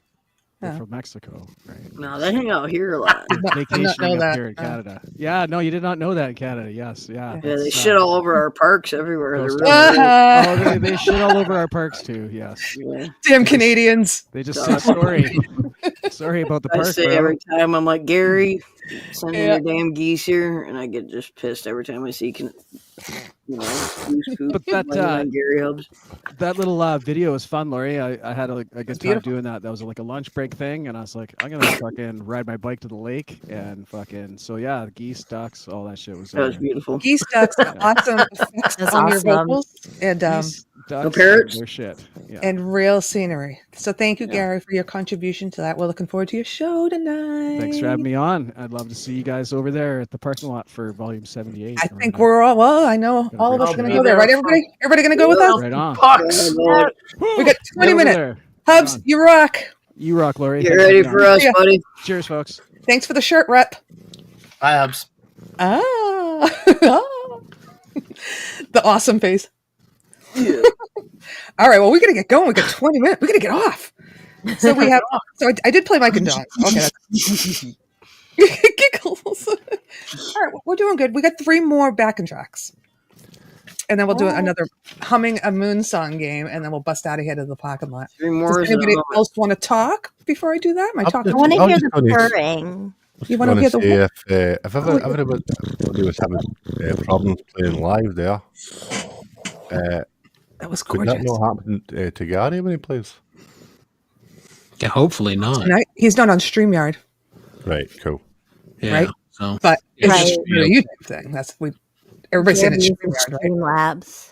from Mexico, right? No, they hang out here a lot. Vacationing up here in Canada. Yeah, no, you did not know that in Canada. Yes, yeah. Yeah, they shit all over our parks everywhere. They're Oh, they shit all over our parks too. Yes. Yeah. Damn Canadians. They just say sorry. Sorry about the I park, say bro. every time I'm like, Gary, send me your damn geese here, and I get just pissed every time I see goose poop. But that Gary Hubs. That little video was fun, Laurie. I had a good time doing that. That was like a lunch break thing, and I was like, I'm gonna fucking ride my bike to the lake and fucking. So yeah, geese, ducks, all that shit was. That was beautiful. Geese, ducks, awesome effects That's on your awesome. vocals, and Geese, ducks, parrots. their shit. Yeah. and real scenery. So thank you, Gary, for your contribution to that. We're looking forward to your show tonight. Thanks for having me on. I'd love to see you guys over there at the parking lot for Volume 78. I think we're all I know all of us are going to go there, right? Everybody going to go with us? Right on. Pucks. We got 20 Over minutes. there. Hubs, you rock. You rock, Laurie. Get ready for us, buddy. Cheers, folks. Thanks for the shirt, Rep. Bye, Hubs. Ah. The awesome face. Yeah. All right, well, we got to get going. We got 20 minutes. We got to get off. So we have. So I did play Mike and John. Okay. That's, giggles. All right, we're doing good. We got 3 more backing tracks, and then we'll do another humming a moon song game, and then we'll bust out of here to the parking lot. 3 more. Does anybody else want to talk before I do that? Am I talking? I want to hear the purring. You want to hear the what? if everybody was having problems playing live there, That was could gorgeous. that not happen to Gary when he plays? Yeah, hopefully not. Tonight, he's not on StreamYard, Right, cool. Yeah, right? so But it's Right. just a YouTube thing. That's everybody's saying it's StreamYard, right? Streamlabs.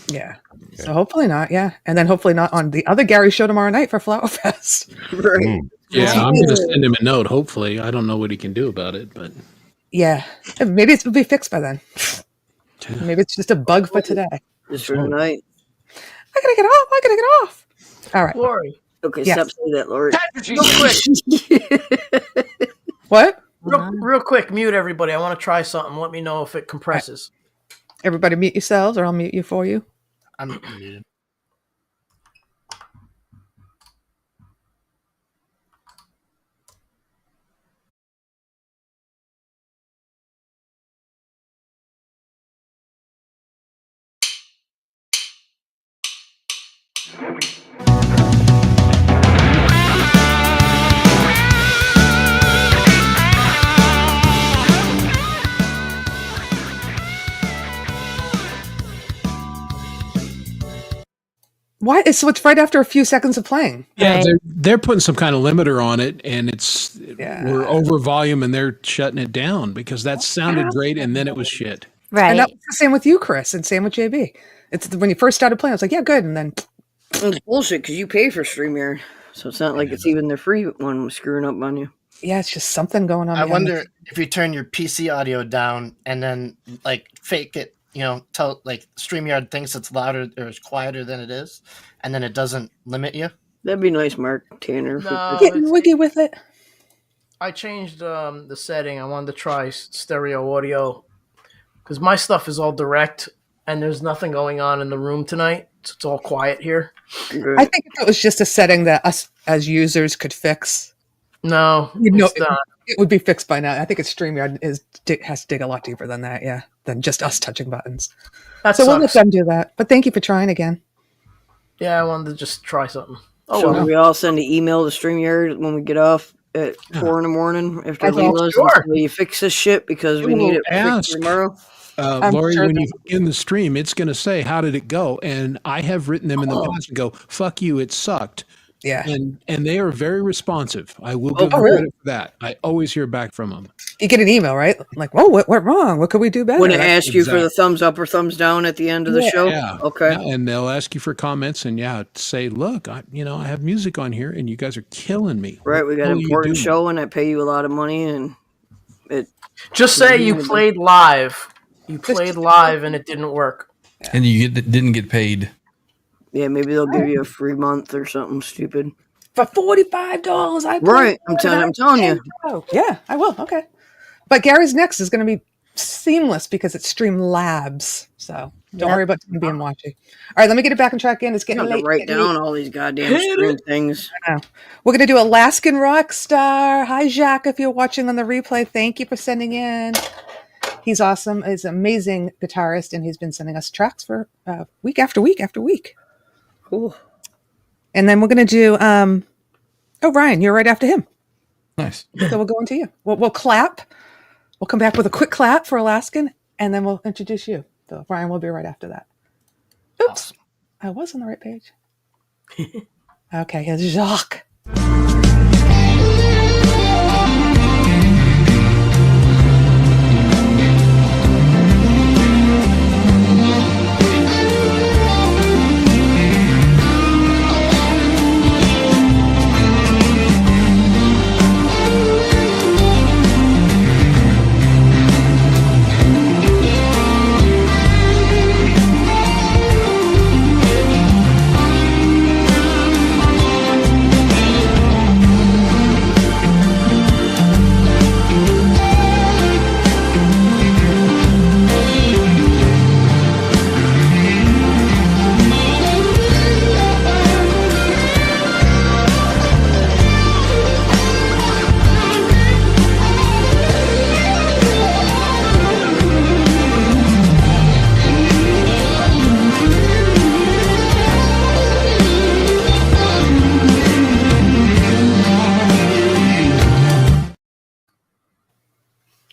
Yeah. So hopefully not. Yeah, and then hopefully not on the other Gary show tomorrow night for Flower Fest. Right. yeah, I'm going to send him a note. Hopefully, I don't know what he can do about it, but Yeah, maybe it'll be fixed by then. Maybe it's just a bug for today. Just for tonight. I gotta get off. I gotta get off. All right. Laurie, Okay, Yes. stop saying that, Laurie. real quick, What? real quick, mute everybody. I want to try something. Let me know if it compresses. Everybody mute yourselves, or I'll mute you for you. I'm muted. What? So it's right after a few seconds of playing. yeah, they're putting some kind of limiter on it, and we're over volume, and they're shutting it down because that sounded great, and then it was shit. Right. And that was the same with you, Chris, and same with JB. It's when you first started playing, I was like, yeah, good, and then It's bullshit because you pay for StreamYard, so it's not like it's even the free one screwing up on you. yeah, it's just something going on. I behind wonder if you turn your PC audio down and then like fake it, tell like StreamYard thinks it's louder or it's quieter than it is, and then it doesn't limit you. That'd be nice, Mark Tanner. No, getting wiggy with it. I changed the setting. I wanted to try stereo audio because my stuff is all direct and there's nothing going on in the room tonight. So it's all quiet here. I think if it was just a setting that us as users could fix, No, it's not. it would be fixed by now. I think it's StreamYard has to dig a lot deeper than that, than just us touching buttons. That So we'll let sucks. them do that. But thank you for trying again. Yeah, I wanted to just try something. So we all send an email to StreamYard when we get off at 4 in the morning after Well, Leela's. sure. Will you fix this shit because we need it fixed tomorrow? Laurie, sure when you in the stream, it's going to say, how did it go? And I have written them in the past and go, fuck you, it sucked. Yeah. And they are very responsive. I will give them credit for that. I always hear back from them. You get an email, right? Like, whoa, what went wrong? What could we do better? When they ask you for the thumbs up or thumbs down at the end of the show? Yeah. Okay. Yeah, and they'll ask you for comments and say, look, I have music on here and you guys are killing me. Right, we got an important show and I pay you a lot of money and it just say you played live. You played live and it didn't work. And you didn't get paid. Yeah, maybe they'll give you a free month or something stupid. For $45, I right. I'm telling you. Yeah, I will. Okay. But Gary's next is going to be seamless because it's Streamlabs. So don't worry about being watching. All right, let me get it back and track in. It's getting late. Write down all these goddamn stream things. I know. We're going to do Alaskan Rockstar. Hi, Jacques, if you're watching on the replay. Thank you for sending in. He's awesome. He's an amazing guitarist, and he's been sending us tracks for week after week after week. Cool. And then we're going to do, Ryan, you're right after him. Nice. So we'll go into you. We'll clap. We'll come back with a quick clap for Alaskan, and then we'll introduce you. So Ryan will be right after that. Oops. Awesome. I was on the right page. Okay, here's Jacques.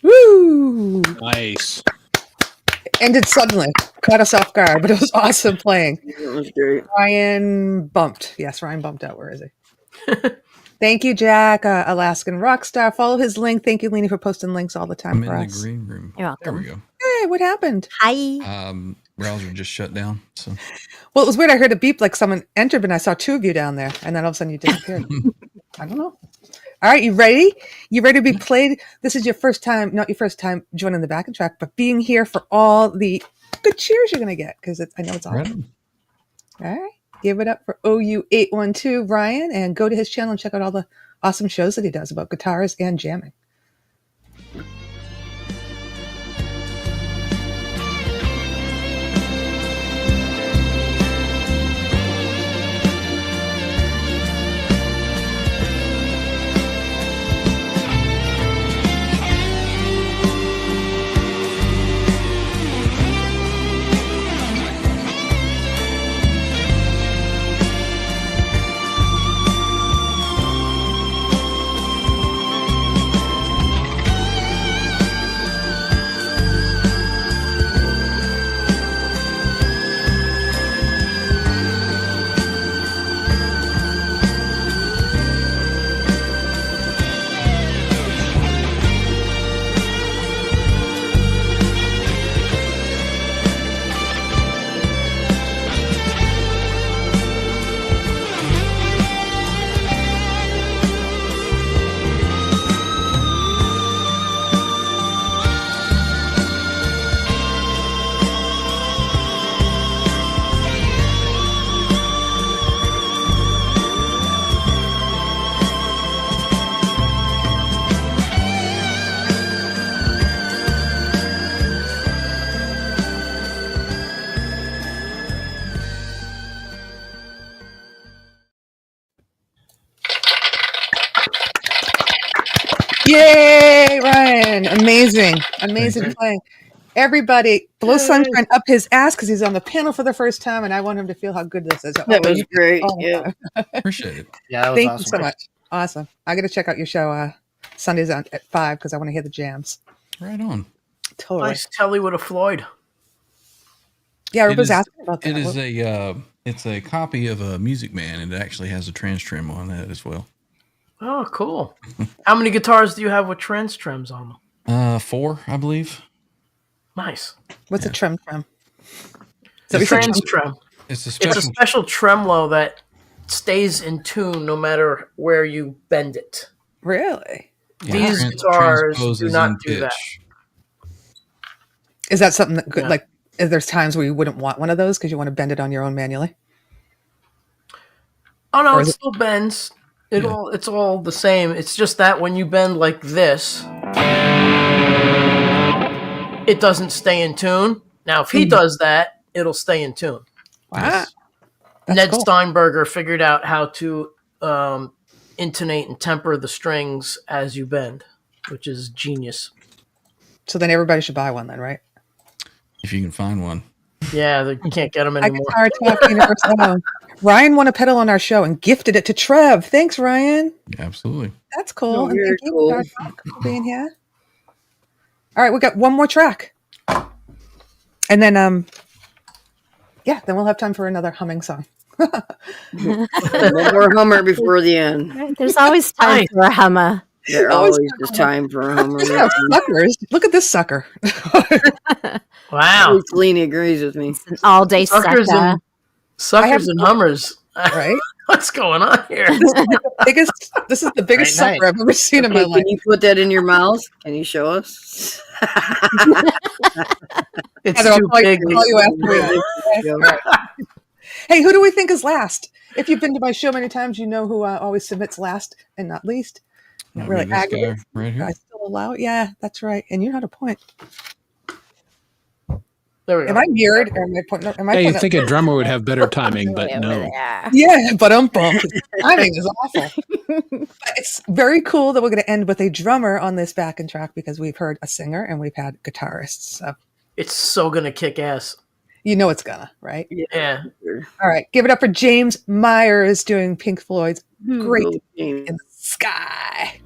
Woo! Nice. Ended suddenly. Caught us off guard, but it was awesome playing. It was great. Ryan bumped. Yes, Ryan bumped out. Where is he? Thank you, Jack. Alaskan Rockstar. Follow his link. Thank you, Leenie, for posting links all the time for us. I'm in the green room. You're welcome. There we go. Hey, what happened? Hi. Browser just shut down. So. Well, it was weird. I heard a beep like someone entered, and I saw two of you down there, and then all of a sudden you disappeared. I don't know. All right, you ready? You ready to be played? This is your first time, not your first time joining the backing track, but being here for all the good cheers you're going to get, because I know it's awesome. Right. All right. Give it up for OU812 Ryan, and go to his channel and check out all the awesome shows that he does about guitars and jamming. Yay, Ryan. Amazing playing. Everybody, blow sunshine up his ass because he's on the panel for the first time, and I want him to feel how good this is. That was great. Yeah. Appreciate it. Yeah, that was Thank awesome. you so much. Awesome. I got to check out your show Sundays at 5 because I want to hear the jams. Right on. Totally. Nice telly with a Floyd. Yeah, everybody's asking about that. It is It's a copy of a Music Man, and it actually has a trans trim on that as well. Oh, cool. How many guitars do you have with trans trims on them? 4, I believe. Nice. What's a trem? It's a trans trem. It's a special tremolo that stays in tune no matter where you bend it. Really? These guitars do not do that. Is that something that like? Is there's times where you wouldn't want one of those because you want to bend it on your own manually? Oh no, it still bends. It's all the same. It's just that when you bend like this, it doesn't stay in tune. Now, if he does that, it'll stay in tune. Wow. Ned Steinberger figured out how to intonate and temper the strings as you bend, which is genius. So then everybody should buy one then, right? If you can find one. Yeah, they can't get them anymore. Ryan won a pedal on our show and gifted it to Trev. Thanks, Ryan. Absolutely. That's cool. Oh, and thank you cool. for being here. All right, we got one more track. And then then we'll have time for another humming song. One more hummer before the end. There's always time for a hummer. There always is time for a hummer. Suckers. Look at this sucker. Wow. Leenie agrees with me. It's an all-day suckers and hummers. Right? What's going on here? This is the biggest sucker I've ever seen in my life. Can you put that in your mouth? Can you show us? It's too big. Hey, who do we think is last? If you've been to my show many times, you know who always submits last and not least. Not really aggravating. Right here. I still allow it. Yeah, that's right. And you know how to point. There we go. Am I mirrored? Or am I pointing? You think a drummer would have better timing, but no. Yeah, but timing is awful. But it's very cool that we're going to end with a drummer on this backing track because we've heard a singer and we've had guitarists. So it's so going to kick ass. You know it's gonna, right? Yeah. All right, give it up for James Myers doing Pink Floyd's Great in the Sky.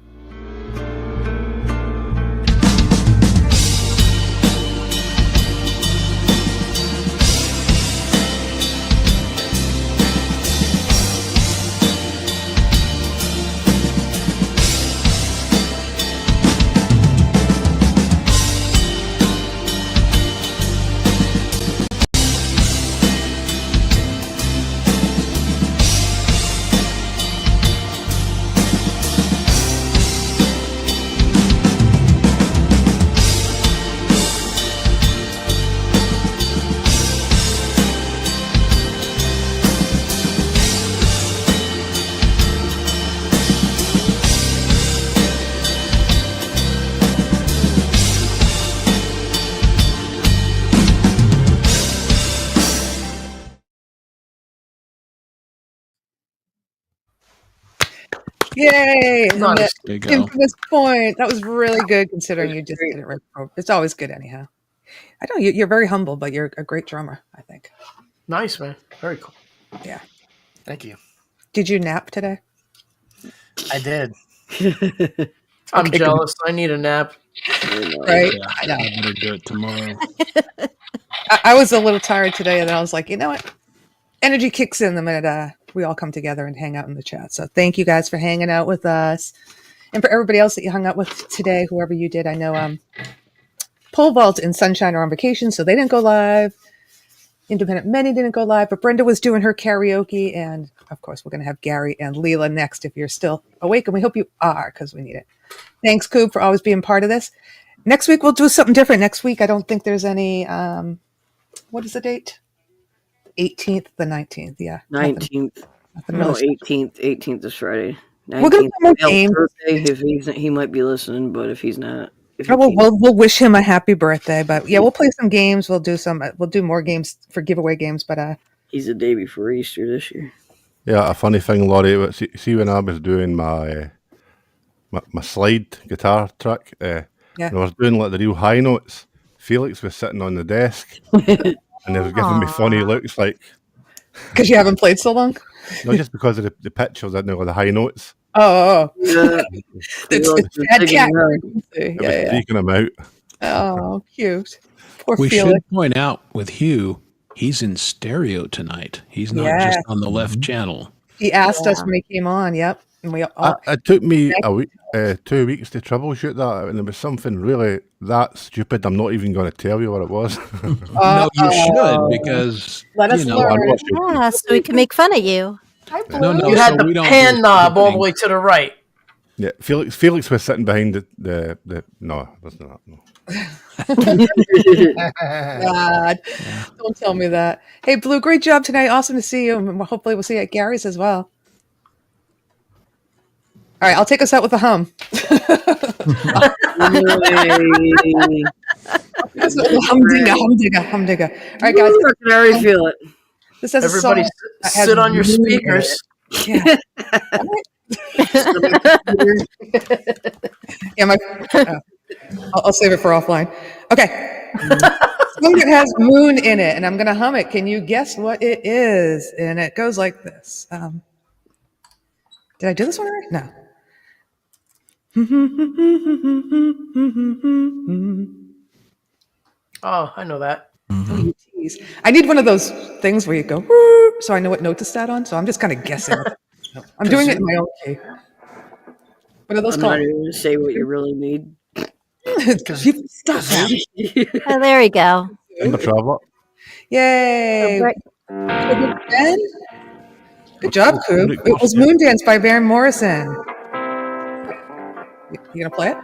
Yay! Nice. There you go. Infamous point. That was really good considering you just did it right. It's always good anyhow. I know you're very humble, but you're a great drummer, I think. Nice, man. Very cool. Yeah. Thank you. Did you nap today? I did. I'm jealous. I need a nap. Right? Yeah, I better do it tomorrow. I was a little tired today, and then I was like, you know what? Energy kicks in the minute we all come together and hang out in the chat. So thank you guys for hanging out with us. And for everybody else that you hung out with today, whoever you did, I know Pole Vault and Sunshine are on vacation, so they didn't go live. Independent Many didn't go live, but Brenda was doing her karaoke. And, of course, we're going to have Gary and Leela next if you're still awake. And we hope you are because we need it. Thanks, Coop, for always being part of this. Next week, we'll do something different. Next week, I don't think there's any what is the date? 18th, the 19th. Yeah. 19th. No, 18th. 18th is Friday. 19th. We're going to play more games. If he might be listening, but if he's not. We'll wish him a happy birthday. But yeah, we'll play some games. We'll do more games for giveaway games. But he's a day before Easter this year. Yeah, a funny thing, Laurie. See when I was doing my slide guitar track, and I was doing like the real high notes. Felix was sitting on the desk, and he was giving me funny looks, like because you haven't played so long. Not just because of the pitch, I was with the high notes. Oh, yeah. It's bad cat. Freaking him out. Oh, cute. Poor we Felix. should point out with Hugh, He's in stereo tonight. He's not just on the left channel. He asked us when he came on. Yep. And we all, it took me a week, 2 weeks to troubleshoot that, and there was something really that stupid. I'm not even going to tell you what it was. No, you should, because let us learn. Yeah, so we can make fun of you. No, you had the pan knob all the way to the right. Yeah, Felix was sitting behind the no, it wasn't that. No. God, don't tell me that. Hey, Blue, great job tonight. Awesome to see you. And hopefully we'll see you at Gary's as well. All right, I'll take us out with a hum. Humdinger. All right, guys. I can already feel it. This has Everybody sit on your speakers. Yeah. Yeah, I'll save it for offline. Okay. Song that has moon in it, and I'm going to hum it. Can you guess what it is? And it goes like this. Did I do this one already? No. Oh, I know that. Oh, you tease. I need one of those things where you go, so I know what note to start on. So I'm just kind of guessing. I'm doing it in my own key. What are those I'm called? not even going to say what you really need. Stop that. Oh, there we go. I'm a traveler. Yay. Ben? Good job, Coop. It was Moon Dance by Van Morrison. You going to play it?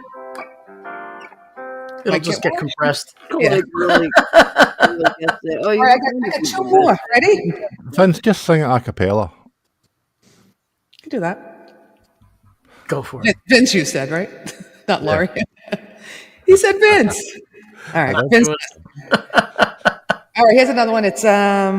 It'll just get compressed. Yeah. Really All right, I got two more. Ready? Vince, just sing it a cappella. You can do that. Go for it. Vince, you said, right? Not Laurie. He said Vince. All right, Vince. All right, here's another one. It's I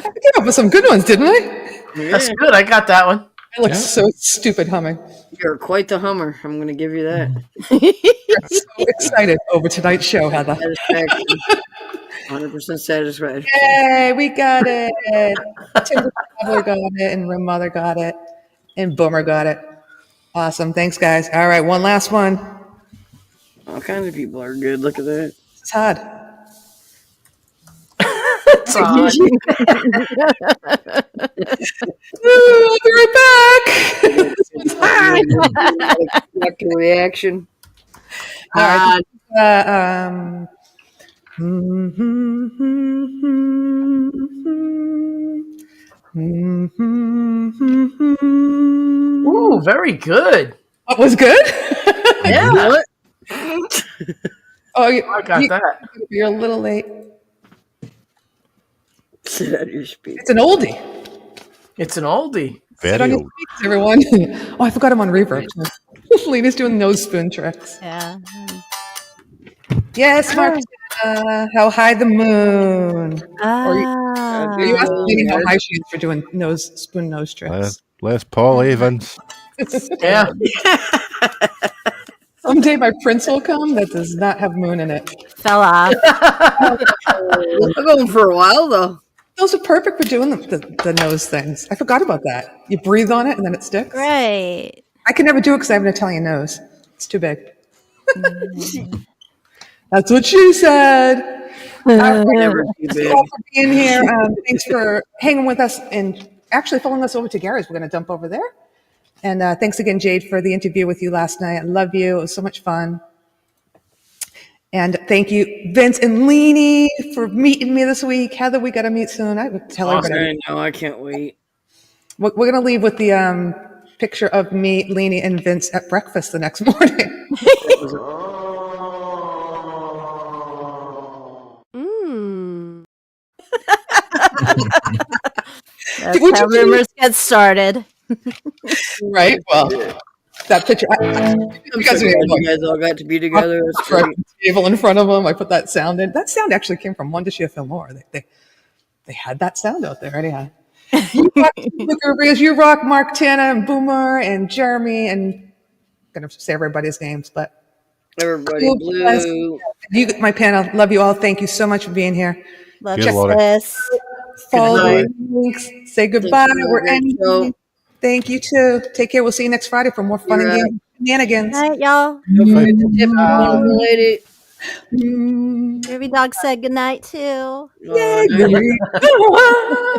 came up with some good ones, didn't I? That's good. I got that one. I look so stupid humming. You're quite the hummer. I'm going to give you that. I'm so excited over tonight's show, Heather. 100% satisfied. Yay, we got it. Timber got it, and Room Mother got it, and Boomer got it. Awesome. Thanks, guys. All right, one last one. All kinds of people are good. Look at that. It's Todd. Todd. I'll be right back. This one's hard. Back to reaction. All right. Ooh, very good. What was good? Yeah. Oh, I got that. You're a little late. Sit out your speed. It's an oldie. It's an oldie. Sit on your speakers, everyone. Oh, I forgot I'm on reverb. Lena's doing nose spoon tricks. Yeah. Yes, Mark. How high the moon? Are you asking Lena how high she is for doing spoon nose tricks? Les Paul Evans. Yeah. Someday my prince will come that does not have moon in it. Fell off. I'm going for a while, though. Those are perfect for doing the nose things. I forgot about that. You breathe on it and then it sticks. Right. I can never do it because I have an Italian nose. It's too big. That's what she said. Never too Thanks big. all for being here. Thanks for hanging with us and actually following us over to Gary's. We're going to dump over there. And thanks again, Jade, for the interview with you last night. I love you. It was so much fun. And thank you, Vince and Leenie, for meeting me this week. Heather, we got to meet soon. I would tell everybody. I know. I can't wait. We're going to leave with the picture of me, Leenie, and Vince at breakfast the next morning. That's how rumors get started. Right? Well, that picture. You guys all got to be together. That's great. Table in front of them. I put that sound in. That sound actually came from Wondershare Fillmore. They had that sound out there anyhow. You rock, Mark, Tana, and Boomer, and Jeremy, and I'm gonna say everybody's names, but everybody blue. You, my panel, love you all. Thank you so much for being here. Love you, sis. Follow the links. Say goodbye. We're ending. Thank you too. Take care. We'll see you next Friday for more fun and games, shenanigans. All right, y'all. Don't forget to tip the wonderful lady. Groovy Dog said goodnight too. Yay, Groovy.